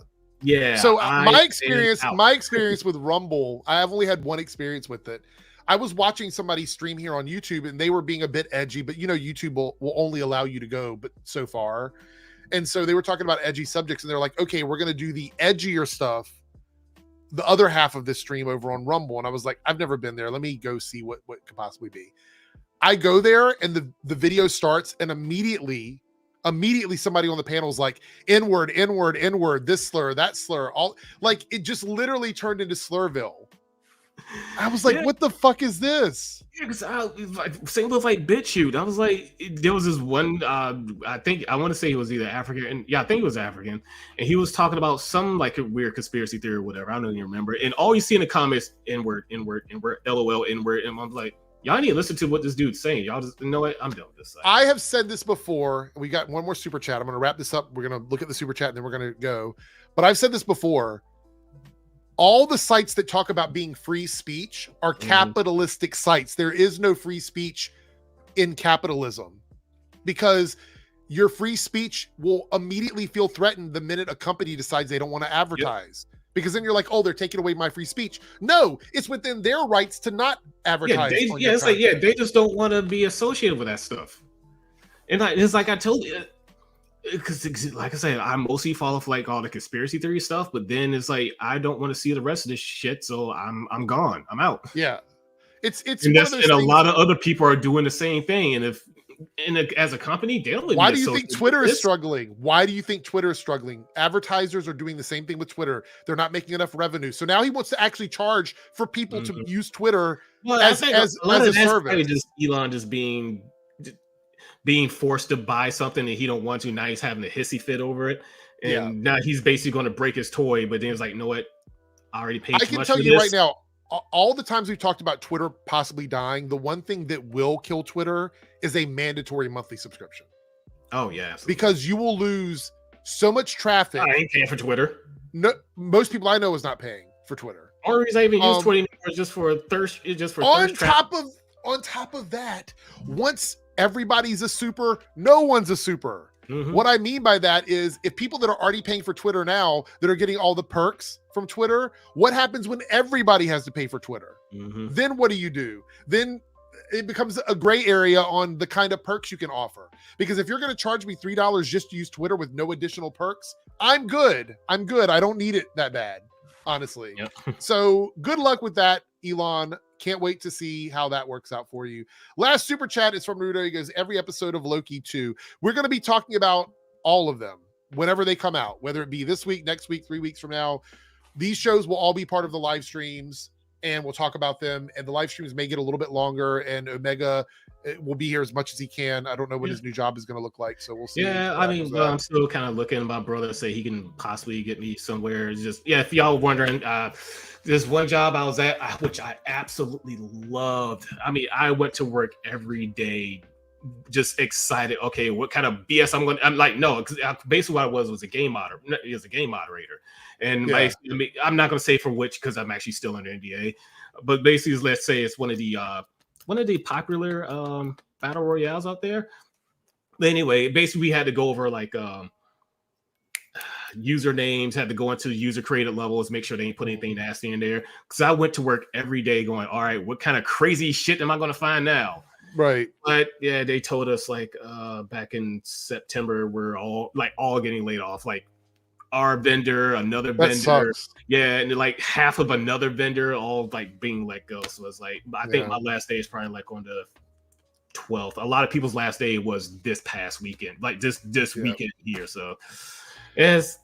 So my experience with Rumble, I have only had one experience with it. I was watching somebody stream here on YouTube and they were being a bit edgy, but YouTube will only allow you to go but so far. And so they were talking about edgy subjects and they're like, okay, we're going to do the edgier stuff, the other half of this stream over on Rumble. And I was like, I've never been there. Let me go see what could possibly be. I go there and the video starts and immediately somebody on the panel is like, N-word, N-word, N-word, this slur, that slur, all like it just literally turned into Slurville. I was like, what the fuck is this?
Yeah, because same with like BitChute. I was like, there was this one, I think, I want to say he was either African, and I think he was African, and he was talking about some like a weird conspiracy theory or whatever. I don't even remember. And all you see in the comments, N-word, N-word, N-word, LOL, N-word, and I'm like, y'all need to listen to what this dude's saying. Y'all just, you know what? I'm done with this site.
I have said this before. We got one more super chat. I'm going to wrap this up. We're going to look at the super chat and then we're going to go. But I've said this before. All the sites that talk about being free speech are capitalistic sites. There is no free speech in capitalism because your free speech will immediately feel threatened the minute a company decides they don't want to advertise. Because then you're like, oh, they're taking away my free speech. No, it's within their rights to not advertise.
They just don't want to be associated with that stuff. And it's like I told you, because like I said, I mostly follow for like all the conspiracy theory stuff, but then it's like I don't want to see the rest of this shit, so I'm gone. I'm out.
Yeah, it's
and a lot of other people are doing the same thing, and as a company, they don't.
Why do you think Twitter is struggling? Why do you think Twitter is struggling? Advertisers are doing the same thing with Twitter. They're not making enough revenue, so now he wants to actually charge for people to use Twitter as a service.
Just Elon just being forced to buy something that he don't want to. Now he's having a hissy fit over it, and now he's basically going to break his toy. But then it's like, you know what? I already paid. I can tell you right now, all the times we've talked about Twitter possibly dying, the one thing that will kill Twitter is a mandatory monthly subscription. Oh yeah,
because you will lose so much traffic.
I ain't paying for Twitter.
No, most people I know is not paying for Twitter.
Only reason I even use Twitter is just for thirst.
On top of that, once everybody's a super, no one's a super. What I mean by that is if people that are already paying for Twitter now that are getting all the perks from Twitter, what happens when everybody has to pay for Twitter? Then what do? Then it becomes a gray area on the kind of perks you can offer. Because if you're going to charge me $3 just to use Twitter with no additional perks, I'm good. I don't need it that bad, honestly.
Yep.
So good luck with that, Elon. Can't wait to see how that works out for you. Last super chat is from Rudo. He goes, every episode of Loki 2. We're going to be talking about all of them whenever they come out, whether it be this week, next week, 3 weeks from now. These shows will all be part of the live streams, and we'll talk about them. And the live streams may get a little bit longer, and Omega will be here as much as he can. I don't know what his new job is going to look like, so we'll see.
Yeah, I mean, I'm still kind of looking. My brother say he can possibly get me somewhere. It's just, yeah, if y'all were wondering, there's one job I was at, which I absolutely loved. I mean, I went to work every day just excited. Okay, what kind of BS I'm like, no, basically what I was a game moderator. He was a game moderator. And I'm not going to say for which, because I'm actually still under NDA, but basically, let's say it's one of the popular battle royales out there. But anyway, basically we had to go over like usernames, had to go into user created levels, make sure they ain't put anything nasty in there. Because I went to work every day going, all right, what kind of crazy shit am I going to find now?
Right.
But yeah, they told us like back in September, we're all getting laid off. Like our vendor, another vendor,
sucks.
Yeah, and like half of another vendor, all like being let go. So it's like, I think my last day is probably like on the 12th. A lot of people's last day was this past weekend, like this weekend here. So it's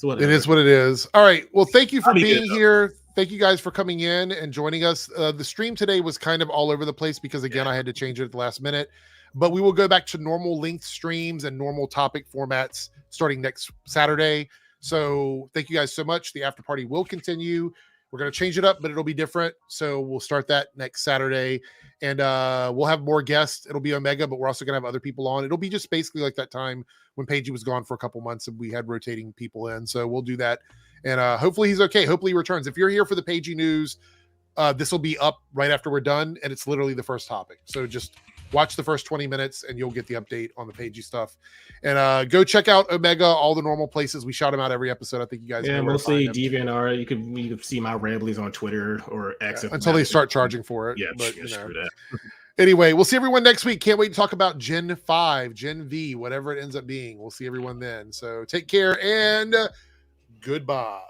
what
it is. What it is. All right. Well, thank you for being here. Thank you guys for coming in and joining us. The stream today was kind of all over the place because again, I had to change it at the last minute. But we will go back to normal length streams and normal topic formats starting next Saturday. So thank you guys so much. The after party will continue. We're going to change it up, but it'll be different. So we'll start that next Saturday, and we'll have more guests. It'll be Omega, but we're also going to have other people on. It'll be just basically like that time when PAGEY was gone for a couple months and we had rotating people in. So we'll do that. And hopefully he's okay. Hopefully he returns. If you're here for the PAGEY news, this will be up right after we're done. And it's literally the first topic. So just watch the first 20 minutes and you'll get the update on the PAGEY stuff. And go check out Omega, all the normal places. We shout him out every episode. I think you guys know
mostly DeviantArt. You can see my ramblings on Twitter or X
until they start charging for it.
Yeah,
but
screw that.
Anyway, we'll see everyone next week. Can't wait to talk about Gen 5, Gen V, whatever it ends up being. We'll see everyone then. So take care and goodbye.